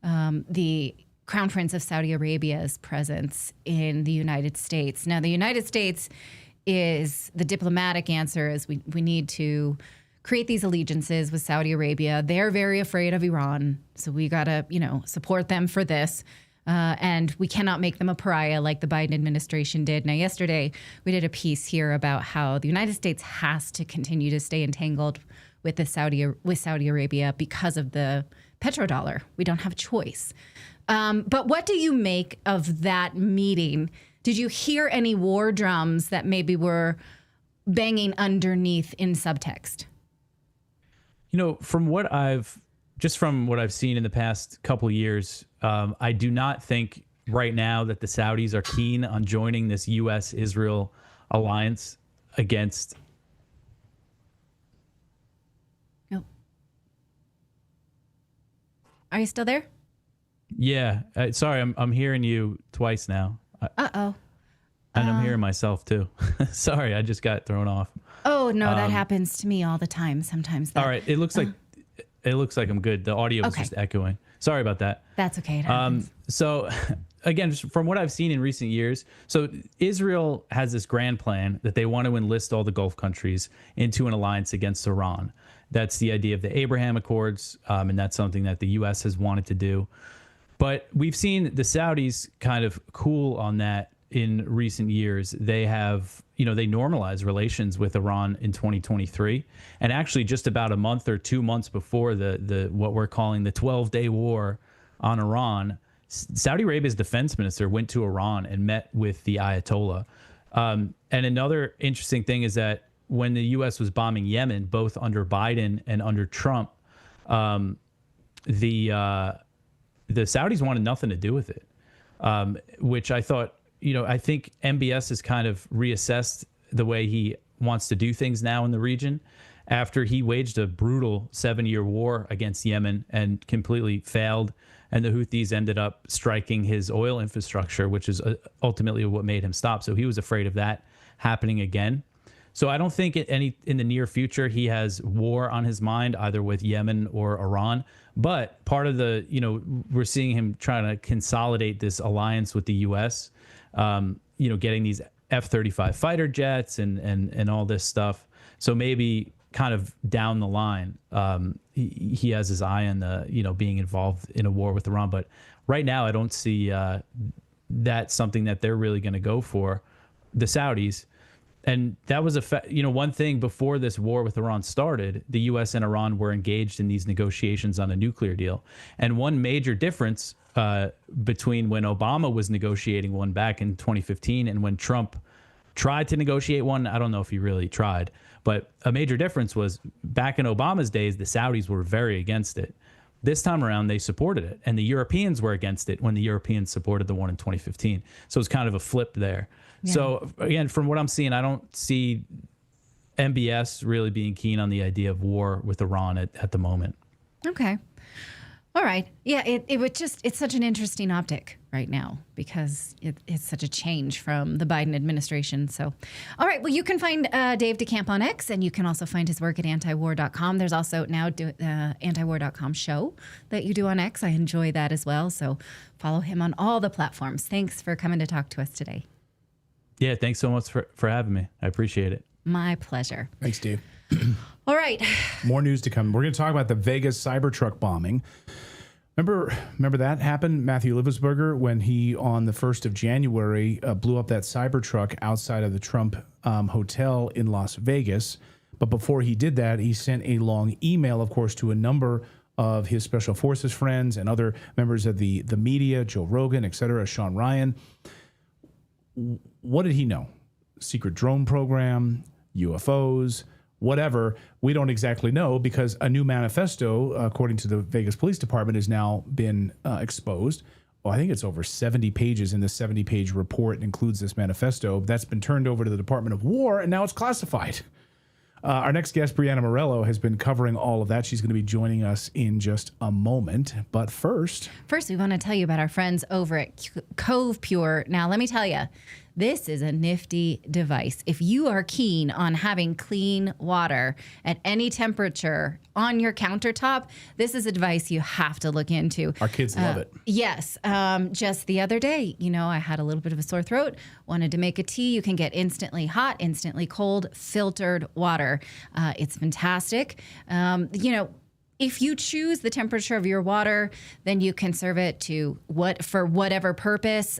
the Crown Prince of Saudi Arabia's presence in the United States. Now, the United States is the diplomatic answer is we need to create these allegiances with Saudi Arabia. They're very afraid of Iran. So we got to, support them for this. And we cannot make them a pariah like the Biden administration did. Now, yesterday, we did a piece here about how the United States has to continue to stay entangled with Saudi Arabia because of the petrodollar. We don't have a choice. But what do you make of that meeting? Did you hear any war drums that maybe were banging underneath in subtext? From what I've seen in the past couple of years, I do not think right now that the Saudis are keen on joining this U.S.-Israel alliance against. No. Are you still there? Yeah. Sorry, I'm hearing you twice now. Uh-oh. And I'm hearing myself too. Sorry, I just got thrown off. Oh, no, that happens to me all the time. Sometimes. All right. It looks like I'm good. The audio is just echoing. Sorry about that. That's okay. It happens. So again, just from what I've seen in recent years, so Israel has this grand plan that they want to enlist all the Gulf countries into an alliance against Iran. That's the idea of the Abraham Accords, and that's something that the U.S. has wanted to do. But we've seen the Saudis kind of cool on that in recent years. They have, they normalized relations with Iran in 2023. And actually just about a month or 2 months before the what we're calling the 12-day war on Iran, Saudi Arabia's defense minister went to Iran and met with the Ayatollah. And another interesting thing is that when the U.S. was bombing Yemen, both under Biden and under Trump, the Saudis wanted nothing to do with it, which I thought, I think MBS has kind of reassessed the way he wants to do things now in the region after he waged a brutal 7-year war against Yemen and completely failed. And the Houthis ended up striking his oil infrastructure, which is ultimately what made him stop. So he was afraid of that happening again. So I don't think in the near future he has war on his mind, either with Yemen or Iran. But part of the, we're seeing him trying to consolidate this alliance with the U.S., getting these F-35 fighter jets and all this stuff. So maybe kind of down the line, he has his eye on the, being involved in a war with Iran. But right now, I don't see that something that they're really going to go for, the Saudis. And that was one thing before this war with Iran started, the U.S. and Iran were engaged in these negotiations on a nuclear deal. And one major difference between when Obama was negotiating one back in 2015 and when Trump tried to negotiate one, I don't know if he really tried, but a major difference was back in Obama's days, the Saudis were very against it. This time around, they supported it. And the Europeans were against it when the Europeans supported the one in 2015. So it's kind of a flip there. Yeah. So again, from what I'm seeing, I don't see MBS really being keen on the idea of war with Iran at the moment. Okay. All right. Yeah, it's such an interesting optic right now because it's such a change from the Biden administration. So, all right. Well, you can find Dave DeCamp on X, and you can also find his work at antiwar.com. There's also now antiwar.com show that you do on X. I enjoy that as well. So follow him on all the platforms. Thanks for coming to talk to us today. Yeah, thanks so much for having me. I appreciate it. My pleasure. Thanks, Dave. All right. More news to come. We're going to talk about the Vegas Cybertruck bombing. Remember that happened? Matthew Libbesberger, when he, on the 1st of January, blew up that Cybertruck outside of the Trump hotel in Las Vegas. But before he did that, he sent a long email, of course, to a number of his special forces friends and other members of the media, Joe Rogan, et cetera, Sean Ryan. What did he know? Secret drone program, UFOs, whatever. We don't exactly know because a new manifesto, according to the Vegas Police Department, has now been exposed. Well, I think it's over 70 pages in this 70-page report. It includes this manifesto. That's been turned over to the Department of War, and now it's classified. Our next guest, Brianna Morello, has been covering all of that. She's going to be joining us in just a moment. But first, we want to tell you about our friends over at Cove Pure. Now, let me tell you, This is a nifty device. If you are keen on having clean water at any temperature on your countertop, this is a device you have to look into. Our kids love it. Yes. Just the other day, I had a little bit of a sore throat, wanted to make a tea. You can get instantly hot, instantly cold, filtered water. It's fantastic. If you choose the temperature of your water, then you can serve it to for whatever purpose.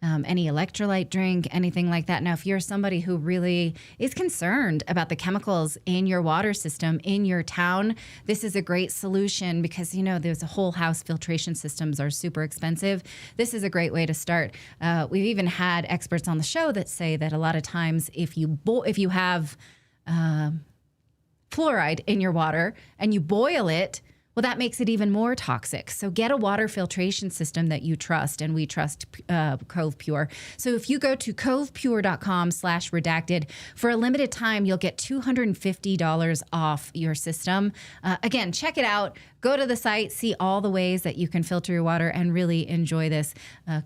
Any electrolyte drink, anything like that. Now, if you're somebody who really is concerned about the chemicals in your water system in your town, this is a great solution because, there's a whole house filtration systems are super expensive. This is a great way to start. We've even had experts on the show that say that a lot of times if you have fluoride in your water and you boil it, well, that makes it even more toxic. So get a water filtration system that you trust, and we trust Cove Pure. So if you go to covepure.com/redacted, for a limited time, you'll get $250 off your system. Again, check it out. Go to the site, see all the ways that you can filter your water and really enjoy this.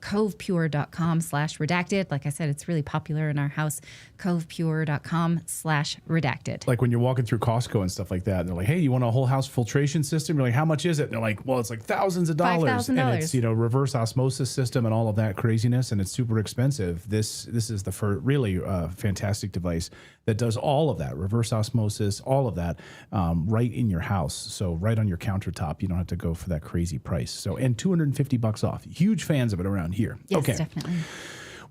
Covepure.com/redacted. Like I said, it's really popular in our house. Covepure.com/redacted. Like when you're walking through Costco and stuff like that, and they're like, hey, you want a whole house filtration system? You're like, how much is it? And they're like, well, it's like thousands of dollars. $5,000. And it's, reverse osmosis system and all of that craziness, and it's super expensive. This is the first really fantastic device that does all of that, reverse osmosis, all of that, right in your house. So right on your countertop, you don't have to go for that crazy price. So, and $250 off. Huge fans of it around here. Yes, okay. Definitely.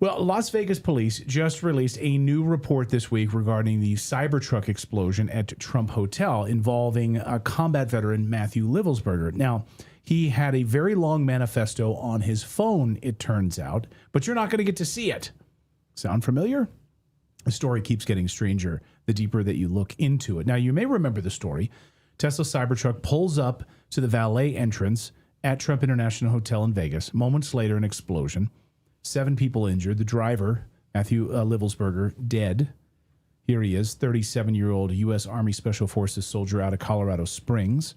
Well, Las Vegas police just released a new report this week regarding the Cybertruck explosion at Trump Hotel involving a combat veteran, Matthew Livelsberger. Now, he had a very long manifesto on his phone, it turns out, but you're not going to get to see it. Sound familiar? The story keeps getting stranger the deeper that you look into it. Now, you may remember the story. Tesla Cybertruck pulls up to the valet entrance at Trump International Hotel in Vegas. Moments later, an explosion. 7 people injured. The driver, Matthew Livelsberger, dead. Here he is, 37-year-old U.S. Army Special Forces soldier out of Colorado Springs.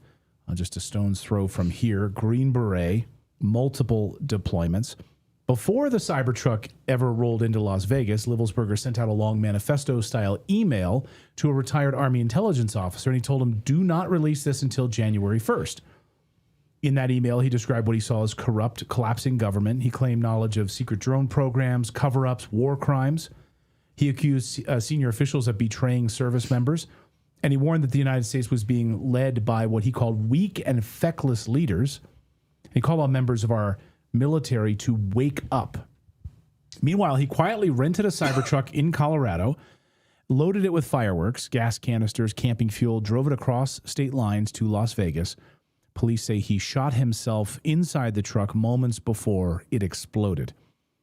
Just a stone's throw from here. Green Beret, multiple deployments. Before the Cybertruck ever rolled into Las Vegas, Livelsberger sent out a long manifesto-style email to a retired Army intelligence officer, and he told him, do not release this until January 1st. In that email, he described what he saw as corrupt, collapsing government. He claimed knowledge of secret drone programs, cover-ups, war crimes. He accused senior officials of betraying service members, and he warned that the United States was being led by what he called weak and feckless leaders. He called on members of our military to wake up. Meanwhile, he quietly rented a Cybertruck in Colorado, loaded it with fireworks, gas canisters, camping fuel, drove it across state lines to Las Vegas. Police say he shot himself inside the truck moments before it exploded.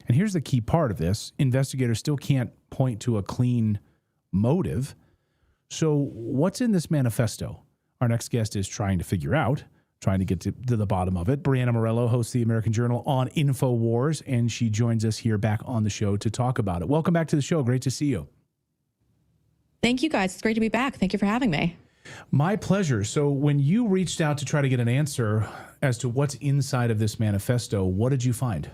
And here's the key part of this. Investigators still can't point to a clean motive. So what's in this manifesto? Our next guest is trying to figure out, trying to get to the bottom of it. Brianna Morello hosts the American Journal on InfoWars, and she joins us here back on the show to talk about it. Welcome back to the show. Great to see you. Thank you, guys. It's great to be back. Thank you for having me. My pleasure. So when you reached out to try to get an answer as to what's inside of this manifesto, what did you find?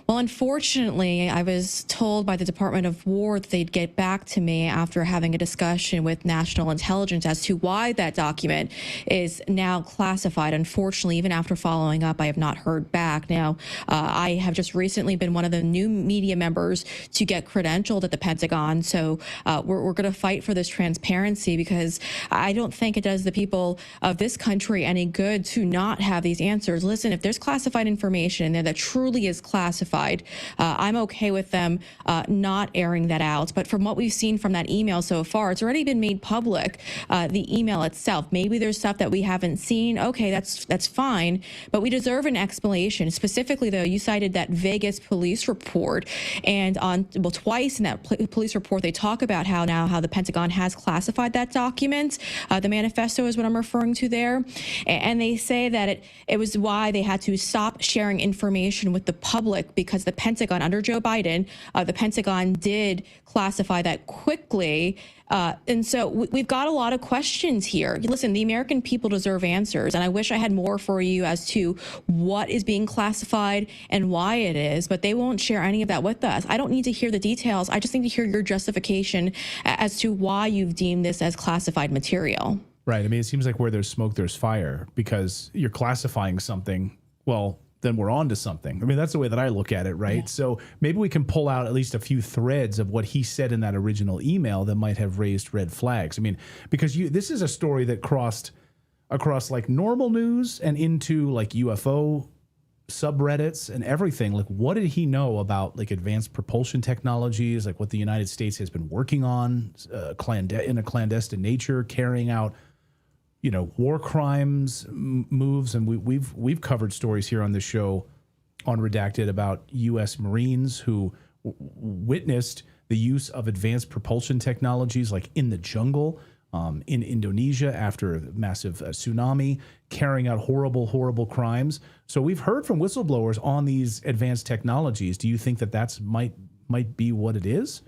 Well, unfortunately, I was told by the Department of War that they'd get back to me after having a discussion with national intelligence as to why that document is now classified. Unfortunately, even after following up, I have not heard back. Now, I have just recently been one of the new media members to get credentialed at the Pentagon. So we're going to fight for this transparency because I don't think it does the people of this country any good to not have these answers. Listen, if there's classified information in there that truly is classified, I'm okay with them not airing that out. But from what we've seen from that email so far, it's already been made public, the email itself. Maybe there's stuff that we haven't seen. Okay, that's fine. But we deserve an explanation. Specifically, though, you cited that Vegas police report. And twice in that police report, they talk about how the Pentagon has classified that document. The manifesto is what I'm referring to there. And they say that it was why they had to stop sharing information with the public, because because the Pentagon, under Joe Biden, the Pentagon did classify that quickly. And so we've got a lot of questions here. Listen, the American people deserve answers, and I wish I had more for you as to what is being classified and why it is, but they won't share any of that with us. I don't need to hear the details. I just need to hear your justification as to why you've deemed this as classified material. Right. I mean, it seems like where there's smoke, there's fire, because you're classifying something. Well, then we're on to something. I mean, that's the way that I look at it, right? Yeah. So maybe we can pull out at least a few threads of what he said in that original email that might have raised red flags. I mean, because this is a story that crossed across like normal news and into like UFO subreddits and everything. Like, what did he know about like advanced propulsion technologies, like what the United States has been working on in a clandestine nature, carrying out, you know, war crimes moves. And we've covered stories here on the show on Redacted about U.S. Marines who witnessed the use of advanced propulsion technologies, like in the jungle, in Indonesia after a massive tsunami, carrying out horrible crimes. So we've heard from whistleblowers on these advanced technologies. Do you think that might be what it is?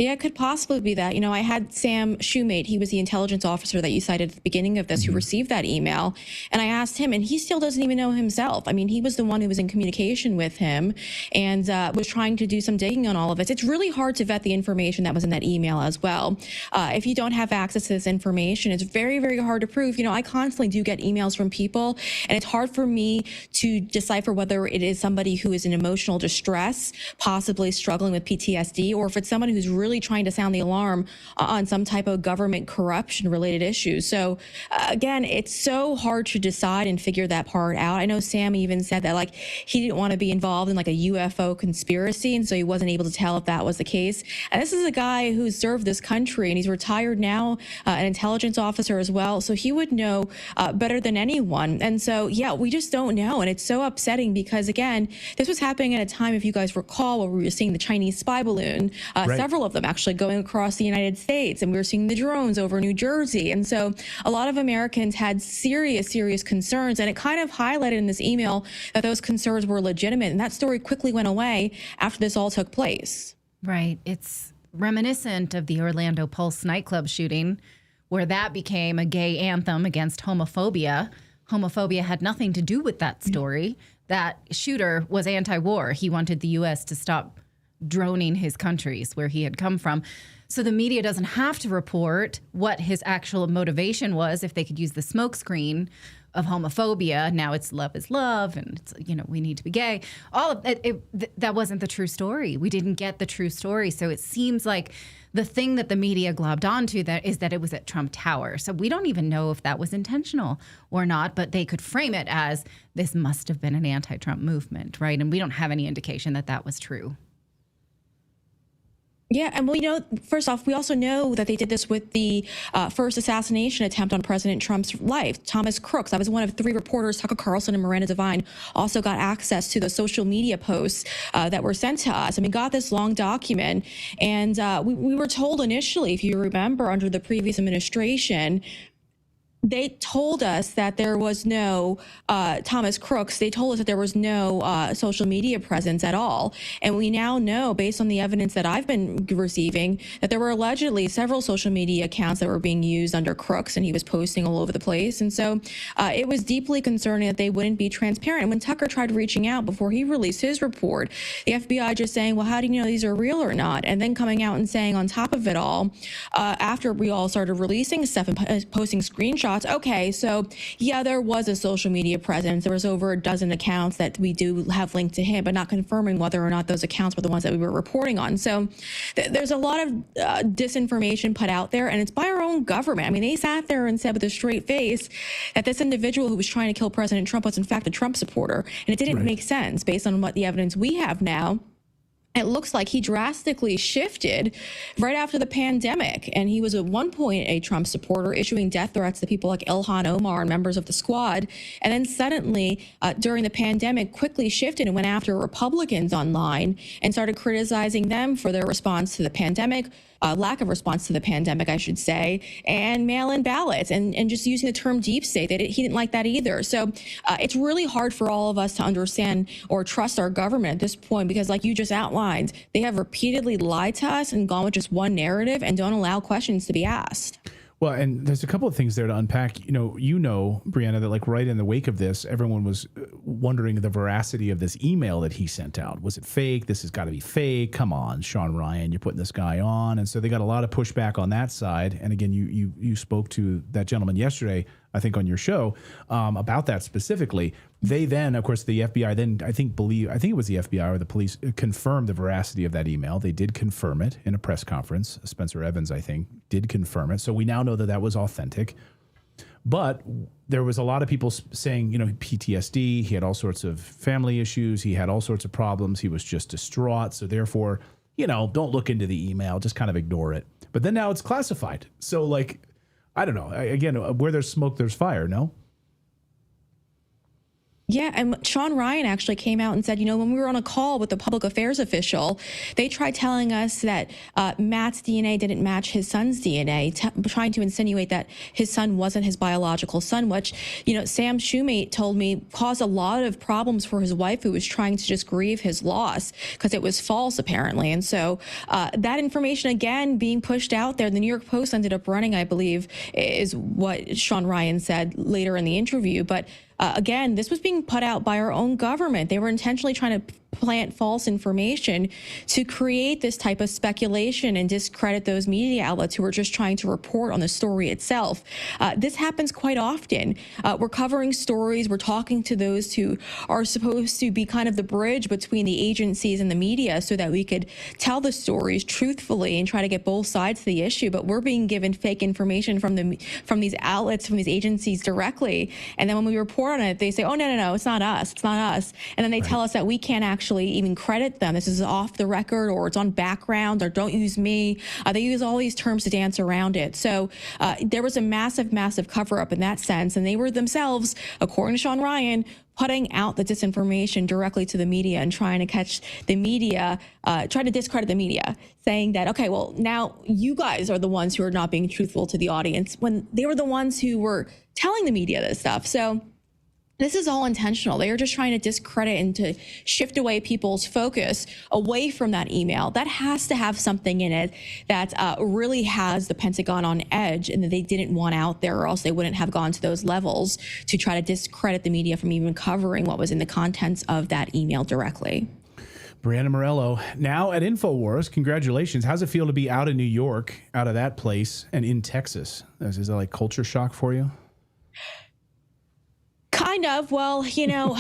Yeah, it could possibly be that. You know, I had Sam Shoemate. He was the intelligence officer that you cited at the beginning of this, who received that email. And I asked him, and he still doesn't even know himself. I mean, he was the one who was in communication with him and was trying to do some digging on all of this. It's really hard to vet the information that was in that email as well. If you don't have access to this information, it's very, very hard to prove. You know, I constantly do get emails from people, and it's hard for me to decipher whether it is somebody who is in emotional distress, possibly struggling with PTSD, or if it's someone who's really trying to sound the alarm on some type of government corruption related issues. So again, it's so hard to decide and figure that part out. I know Sam even said that like he didn't want to be involved in like a UFO conspiracy, and so he wasn't able to tell if that was the case. And this is a guy who served this country, and he's retired now, an intelligence officer as well. So he would know better than anyone. And so, yeah, we just don't know. And it's so upsetting because, again, this was happening at a time, if you guys recall, where we were seeing the Chinese spy balloon, several of them actually going across the United States, and we were seeing the drones over New Jersey. And so a lot of Americans had serious concerns, and it kind of highlighted in this email that those concerns were legitimate, and that story quickly went away after this all took place. Right. It's reminiscent of the Orlando Pulse nightclub shooting, where that became a gay anthem against homophobia. Homophobia had nothing to do with that story. That shooter was anti-war. He wanted the U.S. to stop droning his countries where he had come from. So the media doesn't have to report what his actual motivation was if they could use the smokescreen of homophobia. Now it's love is love, and it's, you know, we need to be gay. All of it, that wasn't the true story. We didn't get the true story. So it seems like the thing that the media globbed onto that is that it was at Trump Tower. So we don't even know if that was intentional or not, but they could frame it as this must have been an anti-Trump movement, right? And we don't have any indication that that was true. Yeah, and we know, first off, we also know that they did this with the first assassination attempt on President Trump's life, Thomas Crooks. I was one of 3 reporters, Tucker Carlson and Miranda Devine, also got access to the social media posts that were sent to us. And we got this long document, and we were told initially, if you remember, under the previous administration, they told us that there was no Thomas Crooks. They told us that there was no social media presence at all. And we now know, based on the evidence that I've been receiving, that there were allegedly several social media accounts that were being used under Crooks, and he was posting all over the place. And so it was deeply concerning that they wouldn't be transparent. And when Tucker tried reaching out before he released his report, the FBI just saying, well, how do you know these are real or not? And then coming out and saying on top of it all, after we all started releasing stuff and posting screenshots, okay, so yeah, there was a social media presence. There was over a dozen accounts that we do have linked to him, but not confirming whether or not those accounts were the ones that we were reporting on. So there's a lot of disinformation put out there, and it's by our own government. I mean, they sat there and said with a straight face that this individual who was trying to kill President Trump was in fact a Trump supporter, and it didn't make sense based on what the evidence we have now. It looks like he drastically shifted right after the pandemic. And he was at one point a Trump supporter, issuing death threats to people like Ilhan Omar and members of the Squad. And then suddenly, during the pandemic, quickly shifted and went after Republicans online and started criticizing them for their response to the pandemic, lack of response to the pandemic, I should say, and mail-in ballots, and just using the term deep state. He didn't like that either. So it's really hard for all of us to understand or trust our government at this point, because like you just outlined, they have repeatedly lied to us and gone with just one narrative and don't allow questions to be asked. Well, and there's a couple of things there to unpack. You know, Brianna, that like right in the wake of this, everyone was wondering the veracity of this email that he sent out. Was it fake? This has got to be fake. Come on, Sean Ryan, you're putting this guy on. And so they got a lot of pushback on that side. And again, you spoke to that gentleman yesterday, I think, on your show about that specifically. They then, of course, the FBI then, I think it was the FBI or the police confirmed the veracity of that email. They did confirm it in a press conference. Spencer Evans, I think, did confirm it. So we now know that that was authentic. But there was a lot of people saying, you know, PTSD, he had all sorts of family issues, he had all sorts of problems, he was just distraught. So therefore, you know, don't look into the email, just kind of ignore it. But then now it's classified. So like, I don't know. Again, where there's smoke, there's fire, no? Yeah, and Sean Ryan actually came out and said, you know, when we were on a call with the public affairs official, they tried telling us that Matt's DNA didn't match his son's DNA, trying to insinuate that his son wasn't his biological son, which, you know, Sam Shoemate told me caused a lot of problems for his wife, who was trying to just grieve his loss because it was false, apparently. And so that information, again, being pushed out there, the New York Post ended up running, I believe, is what Sean Ryan said later in the interview. But again, this was being put out by our own government. They were intentionally trying to plant false information to create this type of speculation and discredit those media outlets who were just trying to report on the story itself. This happens quite often. We're covering stories. We're talking to those who are supposed to be kind of the bridge between the agencies and the media so that we could tell the stories truthfully and try to get both sides of the issue. But we're being given fake information from these outlets, from these agencies directly. And then when we report on it, they say, oh, no, it's not us. It's not us. And then they tell us that we can't actually even credit them. This is off the record, or it's on background, or don't use me. They use all these terms to dance around it. So there was a massive cover up in that sense. And they were themselves, according to Sean Ryan, putting out the disinformation directly to the media and trying to catch the media, try to discredit the media, saying that, okay, well, now you guys are the ones who are not being truthful to the audience, when they were the ones who were telling the media this stuff. So this is all intentional. They are just trying to discredit and to shift away people's focus away from that email. That has to have something in it that really has the Pentagon on edge, and that they didn't want out there, or else they wouldn't have gone to those levels to try to discredit the media from even covering what was in the contents of that email directly. Brianna Morello, now at InfoWars. Congratulations. How's it feel to be out of New York, out of that place, and in Texas? Is that like culture shock for you? Kind of. Well, you know,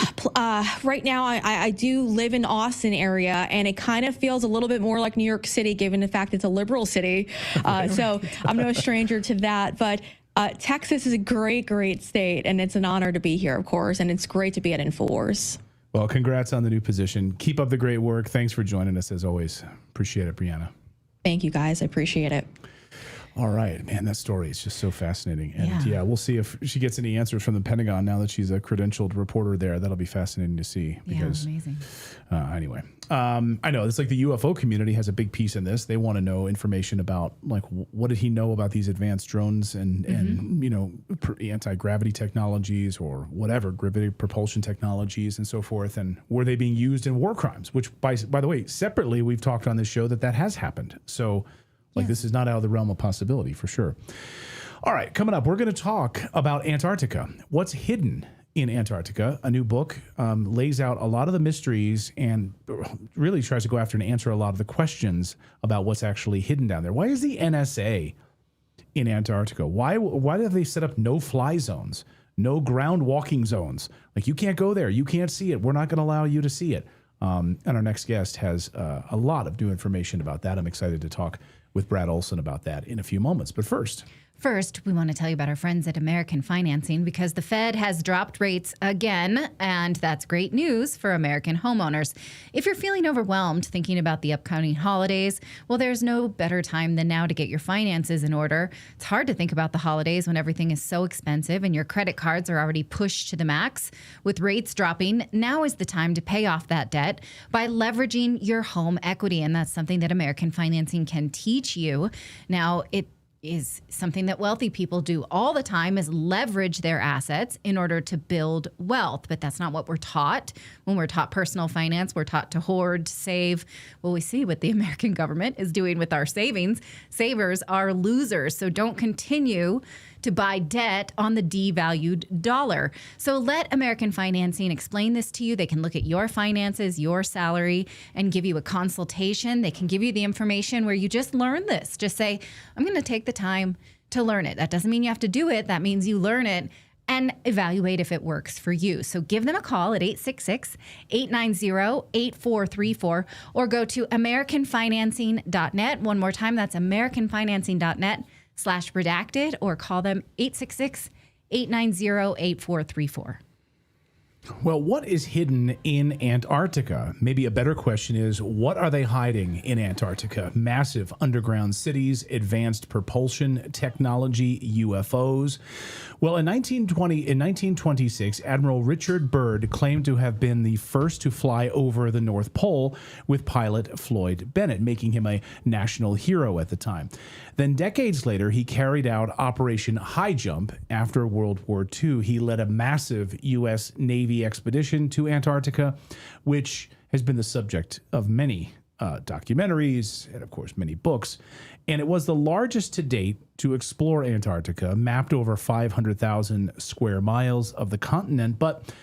right now I do live in Austin area, and it kind of feels a little bit more like New York City, given the fact it's a liberal city. So I'm no stranger to that. But Texas is a great state, and it's an honor to be here, of course. And it's great to be at InfoWars. Well, congrats on the new position. Keep up the great work. Thanks for joining us, as always. Appreciate it, Brianna. Thank you, guys. I appreciate it. All right, man, that story is just so fascinating. And yeah, we'll see if she gets any answers from the Pentagon now that she's a credentialed reporter there. That'll be fascinating to see. Because, amazing. Anyway, I know it's like the UFO community has a big piece in this. They want to know information about, like, what did he know about these advanced drones and you know, anti-gravity technologies or whatever, gravity propulsion technologies and so forth. And were they being used in war crimes? Which, by the way, separately, we've talked on this show that has happened. So, like, this is not out of the realm of possibility, for sure. All right, coming up, we're going to talk about Antarctica. What's hidden in Antarctica? A new book lays out a lot of the mysteries and really tries to go after and answer a lot of the questions about what's actually hidden down there. Why is the NSA in Antarctica? Why have they set up no-fly zones, no ground walking zones? Like, you can't go there. You can't see it. We're not going to allow you to see it. And our next guest has a lot of new information about that. I'm excited to talk with Brad Olson about that in a few moments. But first, First, we want to tell you about our friends at American Financing because the Fed has dropped rates again, and that's great news for American homeowners. If you're feeling overwhelmed thinking about the upcoming holidays, well, there's no better time than now to get your finances in order. It's hard to think about the holidays when everything is so expensive and your credit cards are already pushed to the max. With rates dropping, now is the time to pay off that debt by leveraging your home equity, and that's something that American Financing can teach you. Now, it is something that wealthy people do all the time, is leverage their assets in order to build wealth. But that's not what we're taught. When we're taught personal finance, we're taught to hoard, save. Well, we see what the American government is doing with our savings. Savers are losers. So don't continue to buy debt on the devalued dollar. So let American Financing explain this to you. They can look at your finances, your salary, and give you a consultation. They can give you the information where you just learn this. Just say, I'm going to take the time to learn it. That doesn't mean you have to do it. That means you learn it and evaluate if it works for you. So give them a call at 866-890-8434 or go to AmericanFinancing.net. One more time, that's AmericanFinancing.net/redacted, or call them 866-890-8434. Well, what is hidden in Antarctica? Maybe a better question is, what are they hiding in Antarctica? Massive underground cities, advanced propulsion technology, UFOs. Well, in 1926, Admiral Richard Byrd claimed to have been the first to fly over the North Pole with pilot Floyd Bennett, making him a national hero at the time. Then decades later, he carried out Operation High Jump. After World War II, he led a massive U.S. Navy expedition to Antarctica, which has been the subject of many documentaries and, of course, many books. And it was the largest to date to explore Antarctica, mapped over 500,000 square miles of the continent. But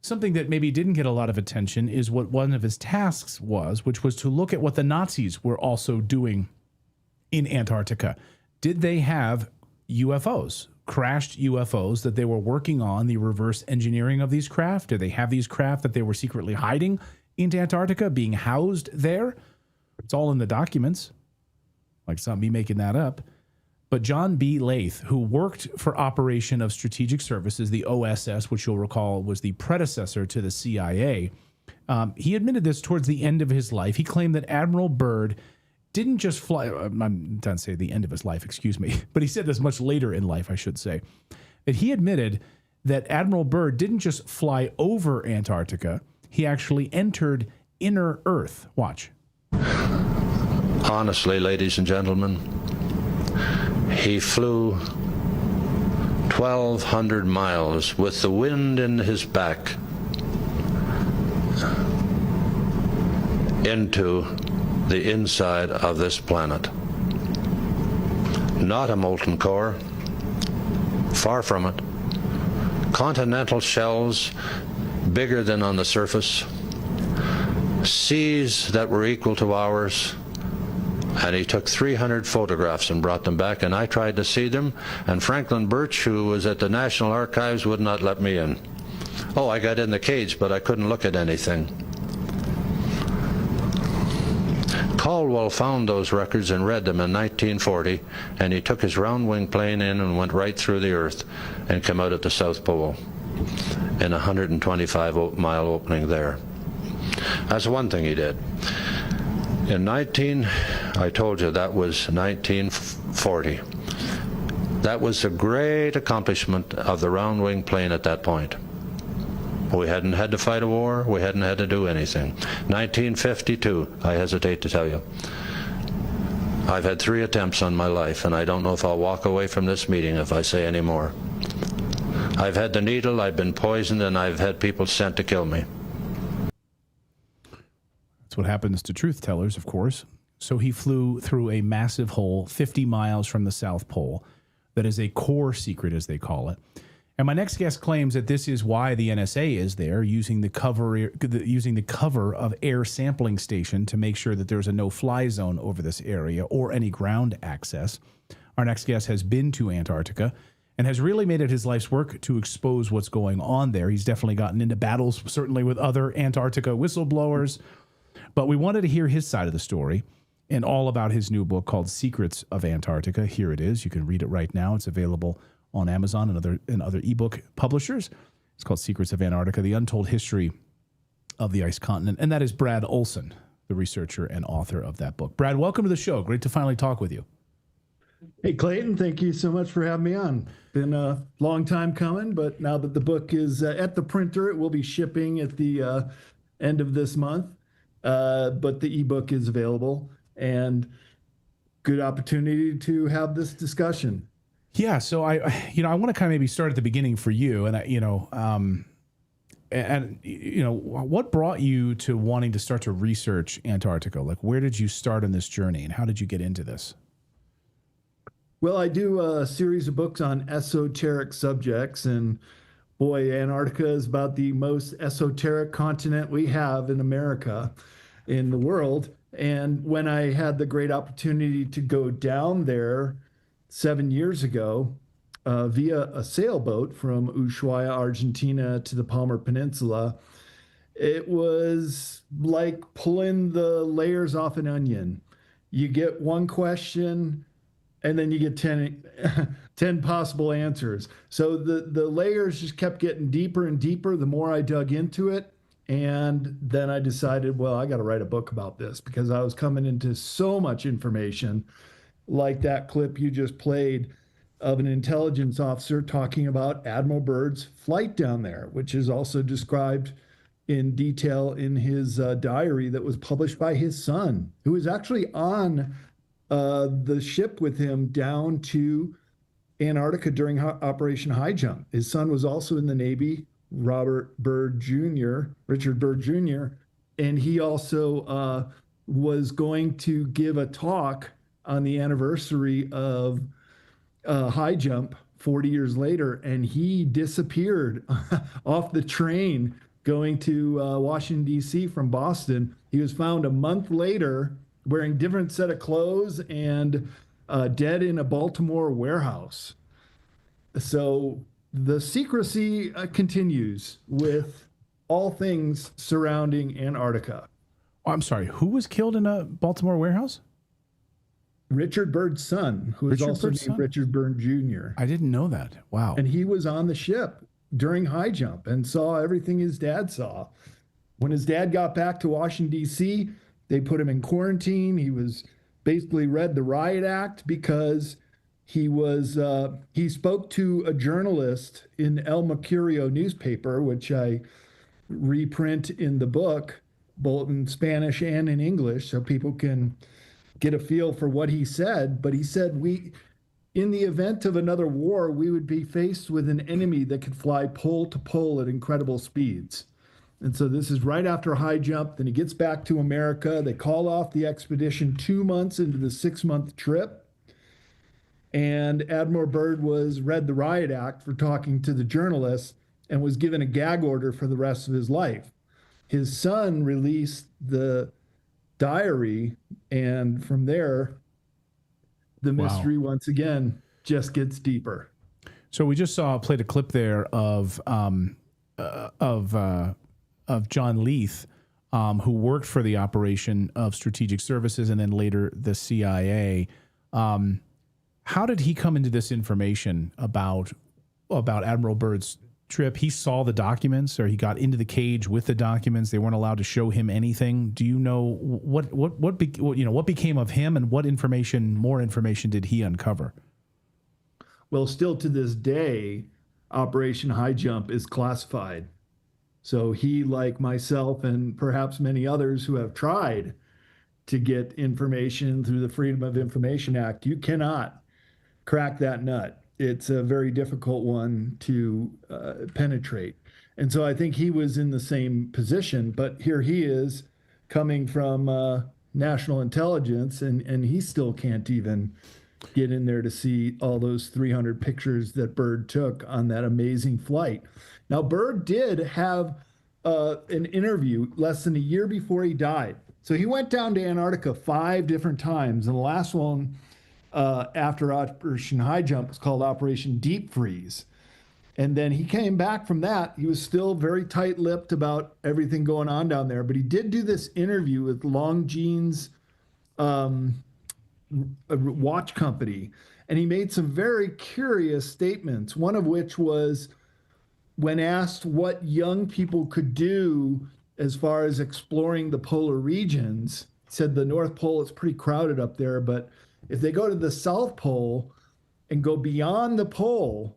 something that maybe didn't get a lot of attention is what one of his tasks was, which was to look at what the Nazis were also doing in Antarctica. Did they have UFOs, crashed UFOs that they were working on, the reverse engineering of these craft? Did they have these craft that they were secretly hiding into Antarctica, being housed there? It's all in the documents. Like, it's not me making that up. But John B. Lath, who worked for Operation of Strategic Services, the OSS, which you'll recall was the predecessor to the CIA, he admitted this towards the end of his life. He claimed that Admiral Byrd didn't just fly, I'm trying to say the end of his life, excuse me, but he said this much later in life, I should say, that he admitted that Admiral Byrd didn't just fly over Antarctica, he actually entered inner Earth. Watch. Honestly, ladies and gentlemen, he flew 1,200 miles with the wind in his back into the inside of this planet. Not a molten core, far from it. Continental shells bigger than on the surface, seas that were equal to ours, and he took 300 photographs and brought them back, and I tried to see them, and Franklin Birch, who was at the National Archives, would not let me in. Oh, I got in the cage, but I couldn't look at anything. Caldwell found those records and read them in 1940, and he took his round-wing plane in and went right through the Earth and came out at the South Pole in a 125-mile opening there. That's one thing he did. I told you that was 1940. That was a great accomplishment of the round-wing plane at that point. We hadn't had to fight a war. We hadn't had to do anything. 1952, I hesitate to tell you. I've had 3 attempts on my life, and I don't know if I'll walk away from this meeting if I say any more. I've had the needle, I've been poisoned, and I've had people sent to kill me. That's what happens to truth tellers, of course. So he flew through a massive hole 50 miles from the South Pole. That is a core secret, as they call it. And my next guest claims that this is why the NSA is there, using the cover of Air Sampling Station to make sure that there's a no-fly zone over this area or any ground access. Our next guest has been to Antarctica and has really made it his life's work to expose what's going on there. He's definitely gotten into battles, certainly with other Antarctica whistleblowers. But we wanted to hear his side of the story. and all about his new book called Secrets of Antarctica. Here it is. You can read it right now. It's available on Amazon and other ebook publishers. It's called Secrets of Antarctica, The Untold History of the Ice Continent. And that is Brad Olson, the researcher and author of that book. Brad, welcome to the show. Great to finally talk with you. Hey, Clayton, thank you so much for having me on. Been a long time coming, but now that the book is at the printer, it will be shipping at the end of this month. But the ebook is available, and good opportunity to have this discussion. Yeah, so I want to kind of maybe start at the beginning for you, and what brought you to wanting to start to research Antarctica? Like, where did you start on this journey, and how did you get into this? Well, I do a series of books on esoteric subjects, and boy, Antarctica is about the most esoteric continent we have in America, in the world. And when I had the great opportunity to go down there 7 years ago via a sailboat from Ushuaia, Argentina to the Palmer Peninsula, it was like pulling the layers off an onion. You get one question, and then you get 10 possible answers. So the layers just kept getting deeper and deeper the more I dug into it. And then I decided, well, I got to write a book about this, because I was coming into so much information, like that clip you just played of an intelligence officer talking about Admiral Byrd's flight down there, which is also described in detail in his diary that was published by his son, who was actually on the ship with him down to Antarctica during Operation High Jump. His son was also in the Navy, Richard Byrd Jr., and he also was going to give a talk on the anniversary of High Jump 40 years later, and he disappeared off the train going to Washington, D.C. from Boston. He was found a month later wearing different set of clothes and dead in a Baltimore warehouse. So the secrecy continues with all things surrounding Antarctica. Oh, I'm sorry. Who was killed in a Baltimore warehouse? Richard Byrd's son, who is also named Richard Byrd Jr. I didn't know that. Wow. And he was on the ship during High Jump and saw everything his dad saw. When his dad got back to Washington, D.C., they put him in quarantine. He was basically read the Riot Act because he spoke to a journalist in El Mercurio newspaper, which I reprint in the book, both in Spanish and in English, so people can get a feel for what he said. But he said, in the event of another war, we would be faced with an enemy that could fly pole to pole at incredible speeds. And so this is right after High Jump. Then he gets back to America. They call off the expedition 2 months into the 6-month trip. And Admiral Byrd read the Riot Act for talking to the journalists and was given a gag order for the rest of his life. His son released the diary, and from there, the mystery once again just gets deeper. So we just played a clip there of John Leith, who worked for the Operation of Strategic Services and then later the CIA. How did he come into this information about Admiral Byrd's trip? He saw the documents, or he got into the cage with the documents. They weren't allowed to show him anything. Do you know what became of him, and what more information did he uncover? Well, still to this day, Operation High Jump is classified. So he, like myself and perhaps many others who have tried to get information through the Freedom of Information Act, you cannot crack that nut. It's a very difficult one to penetrate. And so I think he was in the same position, but here he is coming from national intelligence, and he still can't even get in there to see all those 300 pictures that Byrd took on that amazing flight. Now, Byrd did have an interview less than a year before he died. So he went down to Antarctica 5 different times, and the last one after Operation High Jump was called Operation Deep Freeze. And then he came back from that. He was still very tight-lipped about everything going on down there, but he did do this interview with Longines a watch company, and he made some very curious statements. One of which was, when asked what young people could do as far as exploring the polar regions, he said the North Pole is pretty crowded up there, but if they go to the South Pole and go beyond the pole,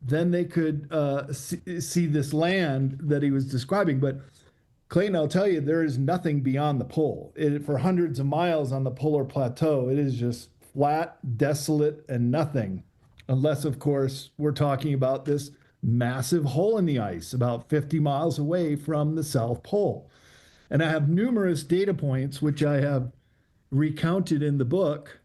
then they could see this land that he was describing. But Clayton, I'll tell you, there is nothing beyond the pole. For hundreds of miles on the polar plateau, it is just flat, desolate, and nothing. Unless, of course, we're talking about this massive hole in the ice about 50 miles away from the South Pole. And I have numerous data points, which I have recounted in the book,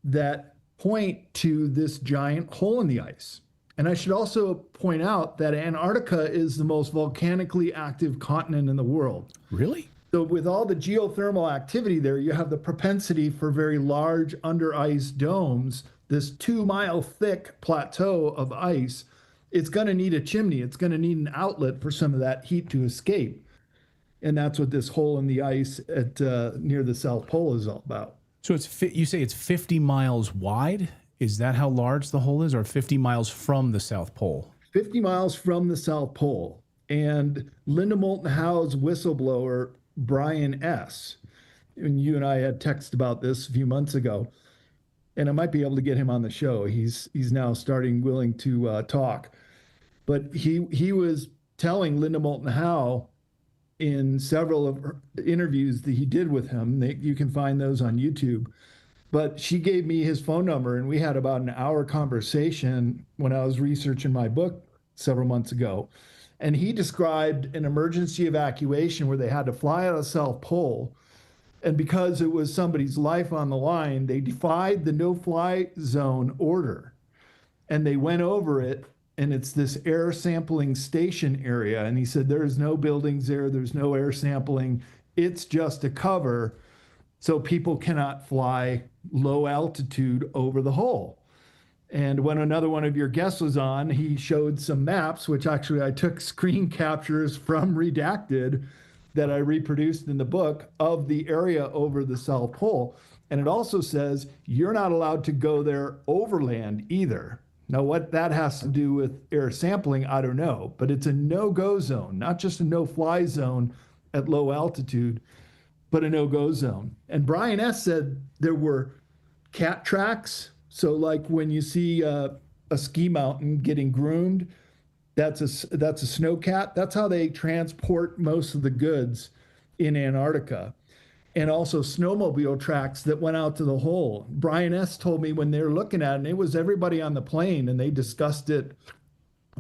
that point to this giant hole in the ice. And I should also point out that Antarctica is the most volcanically active continent in the world. Really? So with all the geothermal activity there, you have the propensity for very large under ice domes. This 2-mile thick plateau of ice, it's going to need a chimney. It's going to need an outlet for some of that heat to escape. And that's what this hole in the ice at near the South Pole is all about. So you say it's 50 miles wide? Is that how large the hole is, or 50 miles from the South Pole? 50 miles from the South Pole. And Linda Moulton Howe's whistleblower, Brian S., and you and I had text about this a few months ago, and I might be able to get him on the show. He's now willing to talk. But he was telling Linda Moulton Howe in several of her interviews that he did with him, you can find those on YouTube, but she gave me his phone number, and we had about an hour conversation when I was researching my book several months ago. And he described an emergency evacuation where they had to fly out of the South Pole. And because it was somebody's life on the line, they defied the no-fly zone order. And they went over it, and it's this air sampling station area. And he said, there's no buildings there, there's no air sampling. It's just a cover, so people cannot fly low altitude over the hole. And when another one of your guests was on, he showed some maps, which actually I took screen captures from Redacted that I reproduced in the book of the area over the South Pole. And it also says you're not allowed to go there overland either. Now, what that has to do with air sampling, I don't know, but it's a no-go zone, not just a no-fly zone at low altitude, but a no-go zone. And Brian S. said there were cat tracks. So like when you see a ski mountain getting groomed, that's a snow cat. That's how they transport most of the goods in Antarctica. And also snowmobile tracks that went out to the hole. Brian S. told me when they were looking at it, and it was everybody on the plane, and they discussed it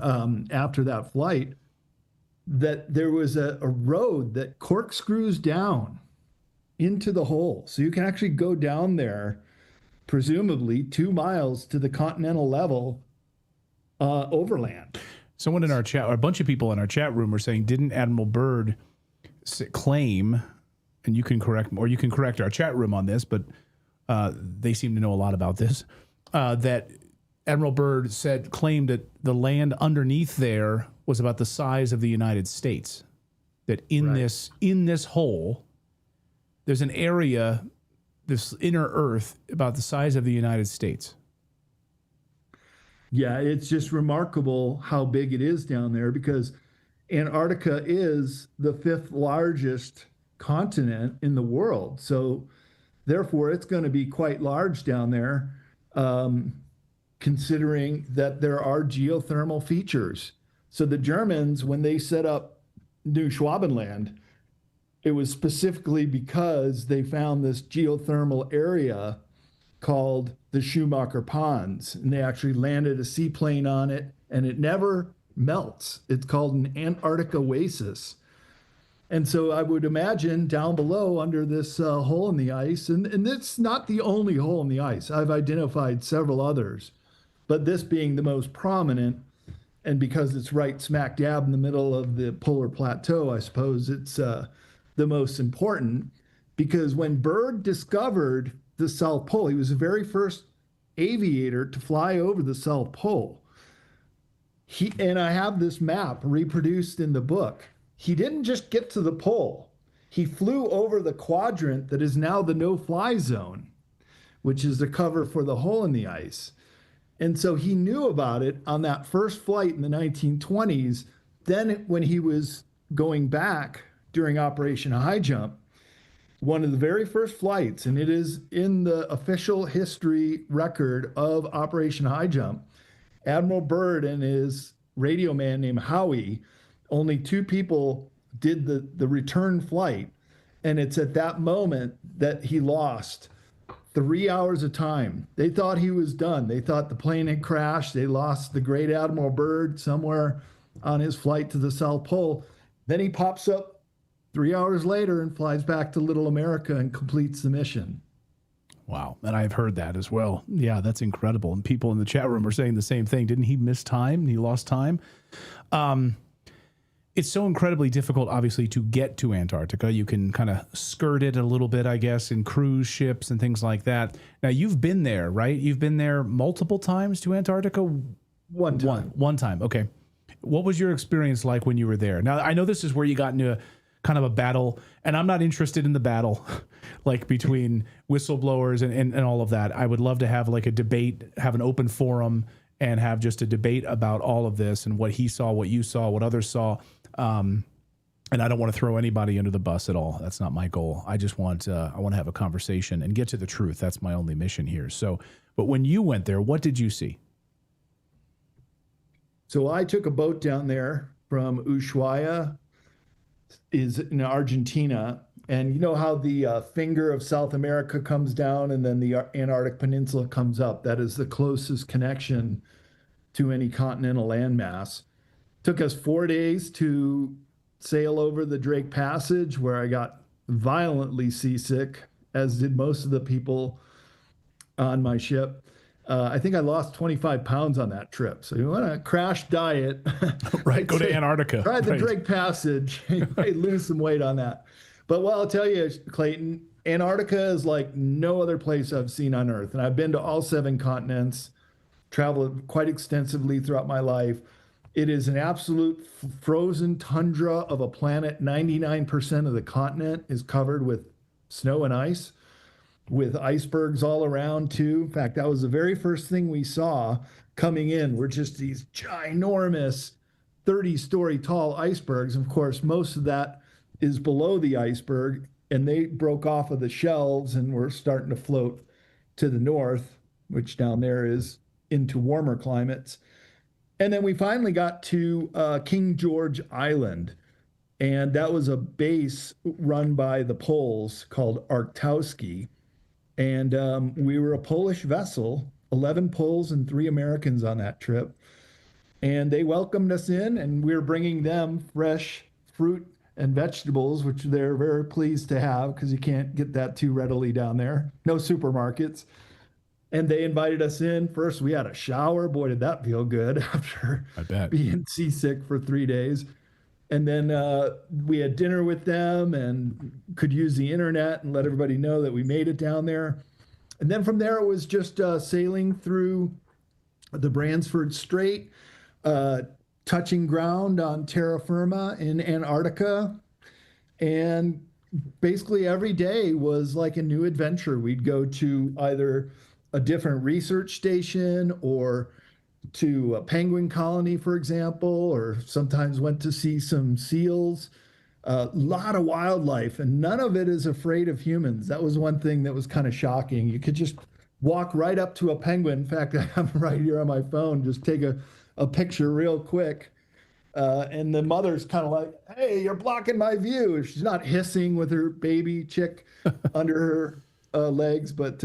after that flight, that there was a road that corkscrews down into the hole. So you can actually go down there, presumably 2 miles to the continental level overland. Someone in our chat, or a bunch of people in our chat room, were saying, didn't Admiral Byrd claim, and you can correct our chat room on this, but they seem to know a lot about this, that Admiral Byrd claimed that the land underneath there was about the size of the United States. That in this hole, there's an area, this inner Earth, about the size of the United States. Yeah, it's just remarkable how big it is down there, because Antarctica is the 5th largest continent in the world. So therefore, it's going to be quite large down there, considering that there are geothermal features. So the Germans, when they set up New Schwabenland, it was specifically because they found this geothermal area called the Schumacher Ponds, and they actually landed a seaplane on it, and it never melts. It's called an Antarctic oasis. And so I would imagine down below under this hole in the ice, and it's not the only hole in the ice. I've identified several others, but this being the most prominent, and because it's right smack dab in the middle of the polar plateau, I suppose it's the most important, because when Byrd discovered the South Pole, he was the very first aviator to fly over the South Pole. And I have this map reproduced in the book. He didn't just get to the pole. he flew over the quadrant that is now the no-fly zone, which is the cover for the hole in the ice. And so he knew about it on that first flight in the 1920s. Then when he was going back during Operation High Jump, one of the very first flights, and it is in the official history record of Operation High Jump, Admiral Byrd and his radio man named Howie, only two people did the return flight. And it's at that moment that he lost 3 hours of time. They thought he was done. They thought the plane had crashed. They lost the great Admiral Byrd somewhere on his flight to the South Pole. Then he pops up 3 hours later and flies back to Little America and completes the mission. Wow. And I've heard that as well. Yeah, that's incredible. And people in the chat room are saying the same thing. Didn't he miss time? He lost time. It's so incredibly difficult, obviously, to get to Antarctica. You can kind of skirt it a little bit, I guess, in cruise ships and things like that. Now, you've been there, right? You've been there multiple times to Antarctica? One time. One time. Okay. What was your experience like when you were there? Now, I know this is where you got into kind of a battle, and I'm not interested in the battle, like between whistleblowers and all of that. I would love to have like a debate, have an open forum, and have just a debate about all of this and what he saw, what you saw, what others saw. And I don't want to throw anybody under the bus at all. That's not my goal. I just want I want to have a conversation and get to the truth. That's my only mission here. So, but when you went there, what did you see? So I took a boat down there from Ushuaia, is in Argentina. And you know how the finger of South America comes down and then the Antarctic Peninsula comes up? That is the closest connection to any continental landmass. Took us 4 days to sail over the Drake Passage, where I got violently seasick, as did most of the people on my ship. I think I lost 25 pounds on that trip. So you want a crash diet. Right, go to Antarctica. Try the Right. Drake Passage. You might lose some weight on that. But what I'll tell you, Clayton, Antarctica is like no other place I've seen on Earth. And I've been to all 7 continents, traveled quite extensively throughout my life. It is an absolute frozen tundra of a planet. 99% of the continent is covered with snow and ice, with icebergs all around too. In fact, that was the very first thing we saw coming in, were just these ginormous 30-story tall icebergs. Of course, most of that is below the iceberg, and they broke off of the shelves and were starting to float to the north, which down there is into warmer climates. And then we finally got to King George Island, and that was a base run by the Poles called Arktowski. And we were a Polish vessel, 11 Poles and 3 Americans on that trip. And they welcomed us in, and we were bringing them fresh fruit and vegetables, which they're very pleased to have because you can't get that too readily down there. No supermarkets. And they invited us in. First, we had a shower. Boy, did that feel good after being seasick for 3 days. And then we had dinner with them and could use the internet and let everybody know that we made it down there. And then from there, it was just sailing through the Bransford Strait, touching ground on terra firma in Antarctica. And basically every day was like a new adventure. We'd go to either a different research station or to a penguin colony, for example, or sometimes went to see some seals. A lot of wildlife, and none of it is afraid of humans. That was one thing that was kind of shocking. You could just walk right up to a penguin. In fact, I have right here on my phone, just take a picture real quick. And the mother's kind of like, hey, you're blocking my view. She's not hissing with her baby chick under her legs, but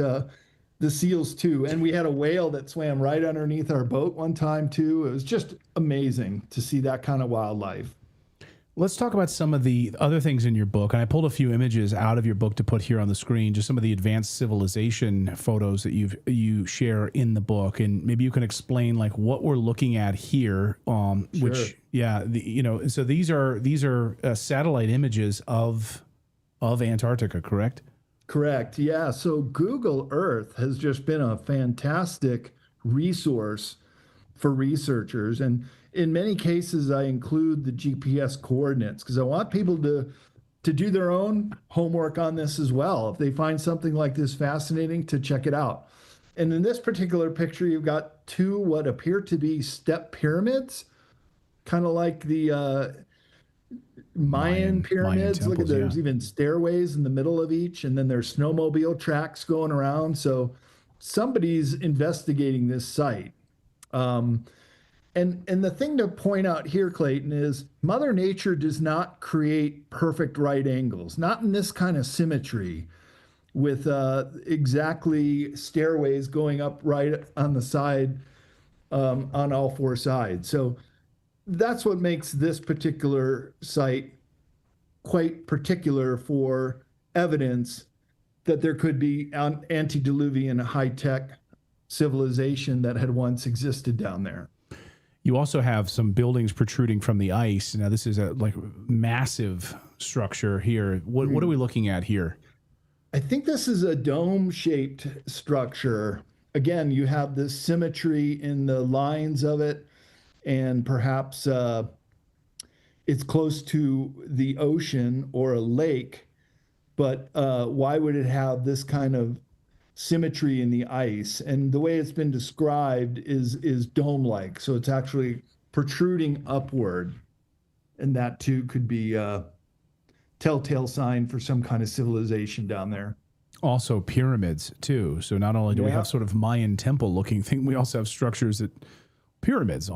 the seals too. And we had a whale that swam right underneath our boat one time too. It was just amazing to see that kind of wildlife. Let's talk about some of the other things in your book. And I pulled a few images out of your book to put here on the screen, just some of the advanced civilization photos that you share in the book. And maybe you can explain like what we're looking at here, which, yeah, so these are satellite images of Antarctica, correct? Correct. Yeah. So Google Earth has just been a fantastic resource for researchers. And in many cases, I include the GPS coordinates because I want people to to do their own homework on this as well. If they find something like this fascinating, to check it out. And in this particular picture, you've got two what appear to be step pyramids, kind of like the Mayan pyramids. Mayan Look at temples, there's yeah. even stairways in the middle of each, and then there's snowmobile tracks going around. So somebody's investigating this site. And the thing to point out here, Clayton, is Mother Nature does not create perfect right angles, not in this kind of symmetry with exactly stairways going up right on the side on all four sides. So that's what makes this particular site quite particular for evidence that there could be an antediluvian high-tech civilization that had once existed down there. You also have some buildings protruding from the ice. Now, this is a like massive structure here. What are we looking at here? I think this is a dome-shaped structure. Again, you have this symmetry in the lines of it, and perhaps it's close to the ocean or a lake, but why would it have this kind of symmetry in the ice? And the way it's been described is dome-like, so it's actually protruding upward, and that too could be a telltale sign for some kind of civilization down there. Also pyramids too. So not only do we have sort of Mayan temple looking thing, we also have structures that pyramids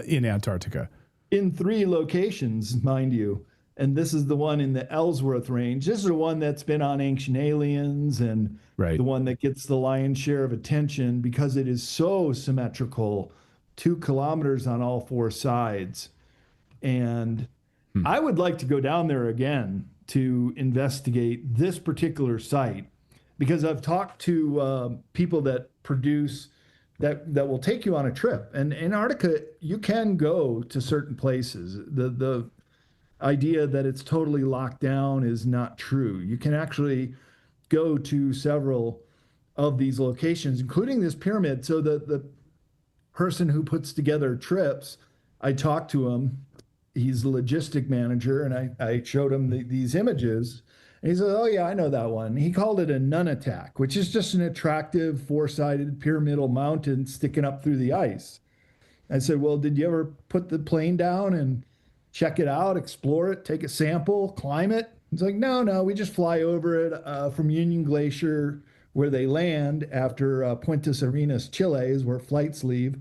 in Antarctica. In 3 locations, mind you. And this is the one in the Ellsworth Range. This is the one that's been on Ancient Aliens and the one that gets the lion's share of attention because it is so symmetrical, 2 kilometers on all 4 sides. And I would like to go down there again to investigate this particular site because I've talked to people that produce that will take you on a trip. And Antarctica, you can go to certain places. The idea that it's totally locked down is not true. You can actually go to several of these locations, including this pyramid. So the person who puts together trips, I talked to him. He's the logistic manager, and I showed him these images. And he said, oh, yeah, I know that one. He called it a nun attack, which is just an attractive 4-sided pyramidal mountain sticking up through the ice. I said, well, did you ever put the plane down and check it out, explore it, take a sample, climb it? He's like, no, we just fly over it from Union Glacier where they land after Puentes Arenas, Chile is where flights leave.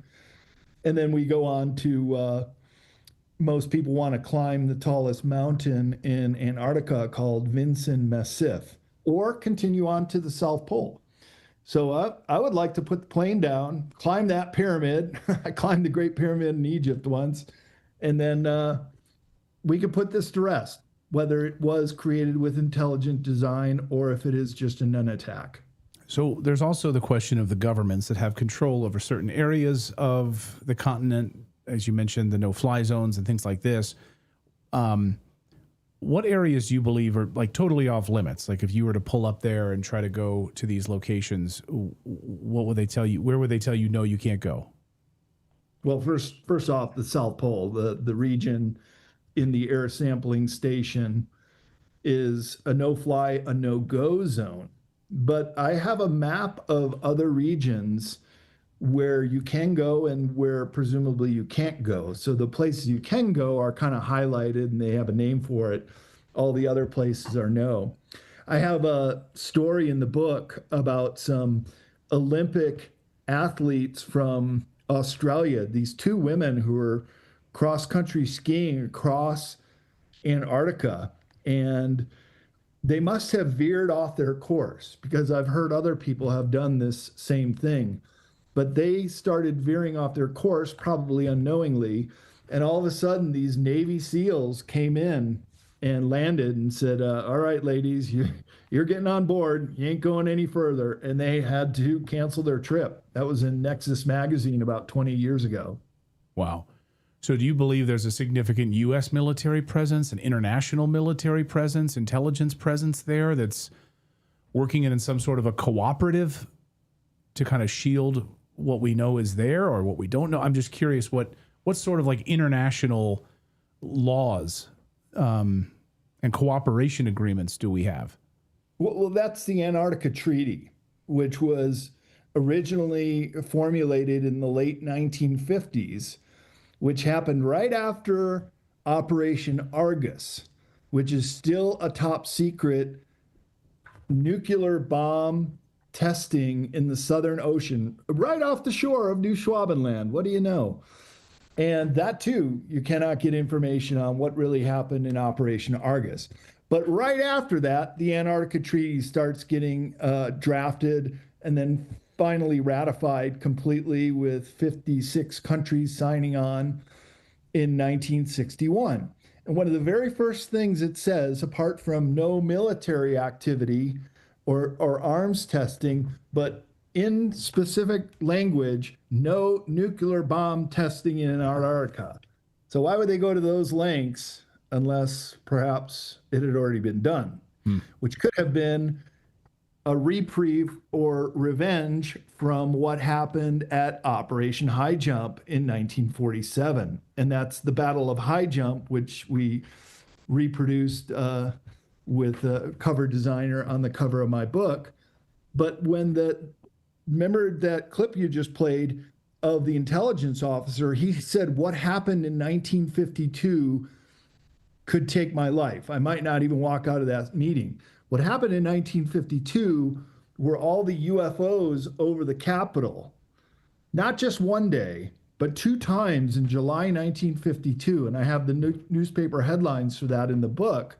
And then we go on to, most people want to climb the tallest mountain in Antarctica called Vinson Massif, or continue on to the South Pole. So I would like to put the plane down, climb that pyramid. I climbed the Great Pyramid in Egypt once, and then we could put this to rest, whether it was created with intelligent design or if it is just a nun attack. So there's also the question of the governments that have control over certain areas of the continent, as you mentioned, the no-fly zones and things like this. What areas do you believe are like totally off limits? Like if you were to pull up there and try to go to these locations, what would they tell you? Where would they tell you, no, you can't go? Well, first off, the South Pole, the region in the air sampling station is a no-fly, a no-go zone. But I have a map of other regions where you can go and where presumably you can't go. So the places you can go are kind of highlighted and they have a name for it. All the other places are no. I have a story in the book about some Olympic athletes from Australia, these 2 women who were cross-country skiing across Antarctica, and they must have veered off their course because I've heard other people have done this same thing. But they started veering off their course, probably unknowingly, and all of a sudden these Navy SEALs came in and landed and said, all right, ladies, you're getting on board. You ain't going any further. And they had to cancel their trip. That was in Nexus magazine about 20 years ago. Wow. So do you believe there's a significant U.S. military presence, an international military presence, intelligence presence there that's working in some sort of a cooperative to kind of shield what we know is there or what we don't know? I'm just curious what sort of like international laws and cooperation agreements do we have? Well, that's the Antarctica Treaty, which was originally formulated in the late 1950s, which happened right after Operation Argus, which is still a top secret nuclear bomb testing in the Southern Ocean, right off the shore of New Schwabenland. What do you know? And that too, you cannot get information on what really happened in Operation Argus. But right after that, the Antarctica Treaty starts getting drafted and then finally ratified completely with 56 countries signing on in 1961. And one of the very first things it says, apart from no military activity or arms testing, but in specific language, no nuclear bomb testing in Antarctica. So why would they go to those lengths unless perhaps it had already been done, which could have been a reprieve or revenge from what happened at Operation High Jump in 1947. And that's the Battle of High Jump, which we reproduced with a cover designer on the cover of my book. But remember that clip you just played of the intelligence officer, he said, what happened in 1952 could take my life. I might not even walk out of that meeting. What happened in 1952 were all the UFOs over the Capitol, not just one day, but 2 times in July 1952. And I have the newspaper headlines for that in the book.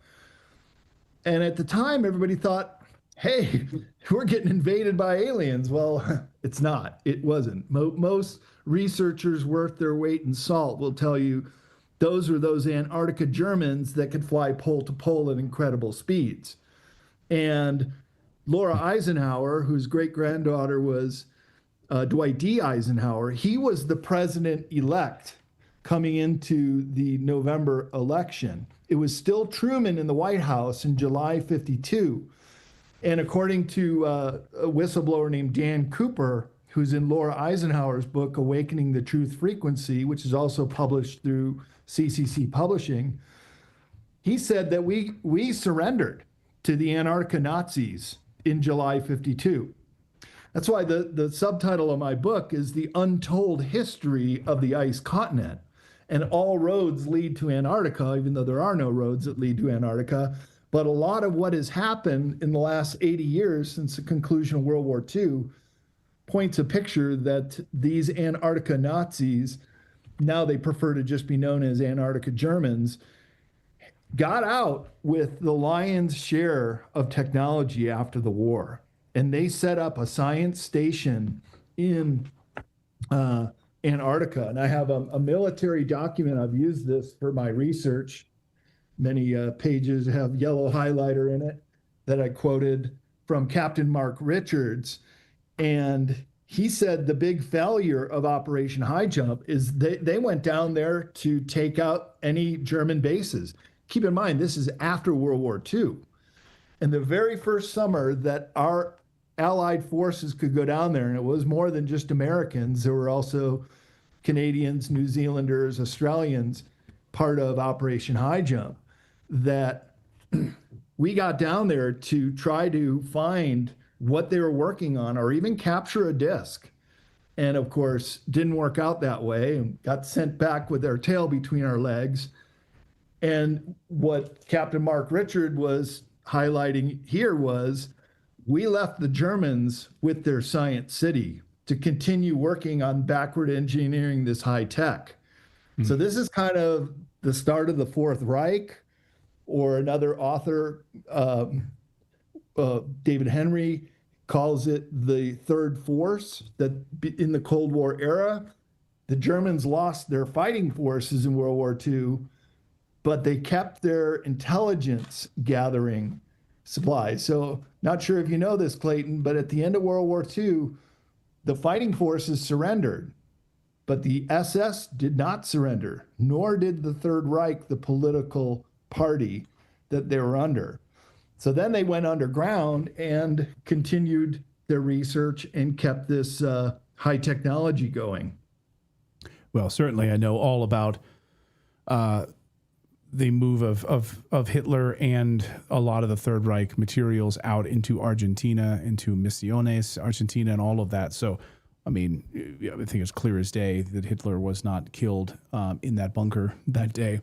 And at the time, everybody thought, hey, we're getting invaded by aliens. Well, it's not. It wasn't. Most researchers worth their weight in salt will tell you those were those Antarctica Germans that could fly pole to pole at incredible speeds. And Laura Eisenhower, whose great-granddaughter was Dwight D. Eisenhower, he was the president-elect coming into the November election. It was still Truman in the White House in July 52. And according to a whistleblower named Dan Cooper, who's in Laura Eisenhower's book, Awakening the Truth Frequency, which is also published through CCC Publishing, he said that we surrendered to the Antarctica Nazis in July 52. That's why the subtitle of my book is The Untold History of the Ice Continent. And all roads lead to Antarctica, even though there are no roads that lead to Antarctica. But a lot of what has happened in the last 80 years since the conclusion of World War II points a picture that these Antarctica Nazis, now they prefer to just be known as Antarctica Germans, got out with the lion's share of technology after the war. And they set up a science station in Antarctica. And I have a military document. I've used this for my research. Many pages have yellow highlighter in it that I quoted from Captain Mark Richards. And he said the big failure of Operation High Jump is they went down there to take out any German bases. Keep in mind, this is after World War II. And the very first summer that our Allied forces could go down there, and it was more than just Americans, there were also Canadians, New Zealanders, Australians, part of Operation High Jump, that we got down there to try to find what they were working on or even capture a disc. And of course, didn't work out that way and got sent back with our tail between our legs. And what Captain Mark Richard was highlighting here was we left the Germans with their science city to continue working on backward engineering this high tech. So this is kind of the start of the Fourth Reich, or another author, David Henry, calls it the third force, that in the Cold War era, the Germans lost their fighting forces in World War II, but they kept their intelligence gathering supplies. So not sure if you know this, Clayton, but at the end of World War II, the fighting forces surrendered, but the SS did not surrender, nor did the Third Reich, the political party that they were under. So then they went underground and continued their research and kept this high technology going. Well, certainly I know all about the move of Hitler and a lot of the Third Reich materials out into Argentina, into Misiones, Argentina, and all of that. So, I mean, I think it's clear as day that Hitler was not killed in that bunker that day.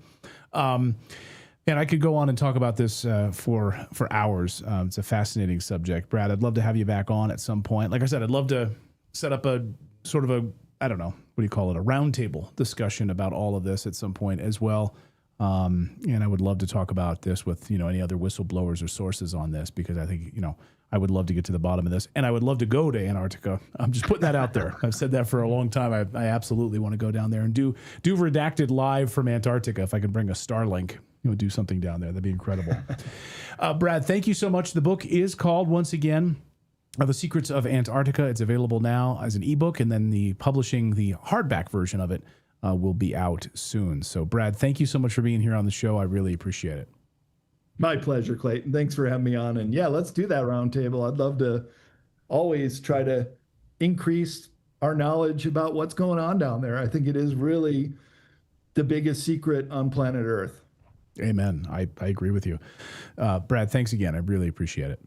And I could go on and talk about this for hours. It's a fascinating subject. Brad, I'd love to have you back on at some point. Like I said, I'd love to set up a sort of a, I don't know, what do you call it, a roundtable discussion about all of this at some point as well. And I would love to talk about this with, any other whistleblowers or sources on this, because I think, I would love to get to the bottom of this, and I would love to go to Antarctica. I'm just putting that out there. I've said that for a long time. I absolutely want to go down there and do Redacted live from Antarctica. If I can bring a Starlink, do something down there. That'd be incredible. Brad, thank you so much. The book is called, once again, The Secrets of Antarctica. It's available now as an ebook, and then the hardback version of it will be out soon. So, Brad, thank you so much for being here on the show. I really appreciate it. My pleasure, Clayton. Thanks for having me on. And yeah, let's do that roundtable. I'd love to always try to increase our knowledge about what's going on down there. I think it is really the biggest secret on planet Earth. Amen. I agree with you. Brad, thanks again. I really appreciate it.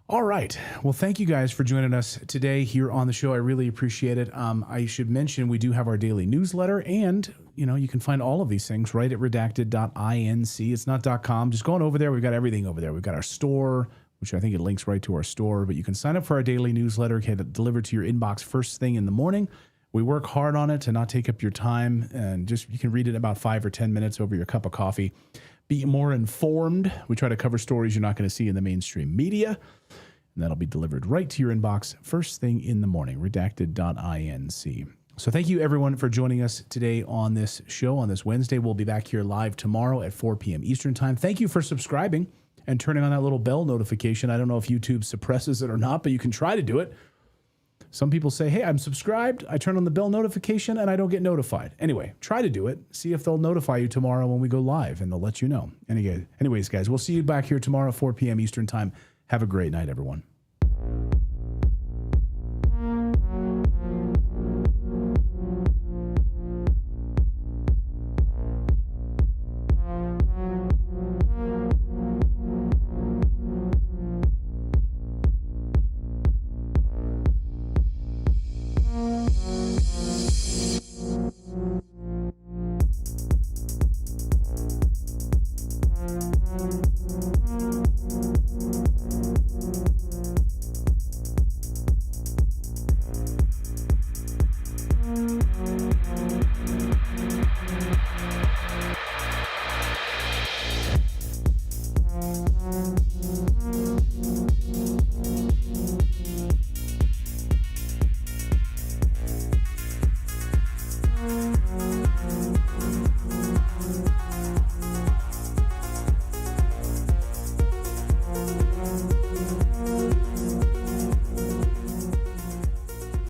All right. Well, thank you guys for joining us today here on the show. I really appreciate it. I should mention we do have our daily newsletter, and you can find all of these things right at redacted.inc. It's not .com. Just going over there. We've got everything over there. We've got our store, which I think it links right to our store, but you can sign up for our daily newsletter, get it delivered to your inbox first thing in the morning. We work hard on it to not take up your time, and you can read it in about 5 or 10 minutes over your cup of coffee. Be more informed. We try to cover stories you're not going to see in the mainstream media, and that'll be delivered right to your inbox first thing in the morning, redacted.inc. So thank you, everyone, for joining us today on this show on this Wednesday. We'll be back here live tomorrow at 4 p.m. Eastern Time. Thank you for subscribing and turning on that little bell notification. I don't know if YouTube suppresses it or not, but you can try to do it. Some people say, hey, I'm subscribed. I turn on the bell notification and I don't get notified. Anyway, try to do it. See if they'll notify you tomorrow when we go live, and they'll let you know. Anyways, guys, we'll see you back here tomorrow at 4 p.m. Eastern Time. Have a great night, everyone.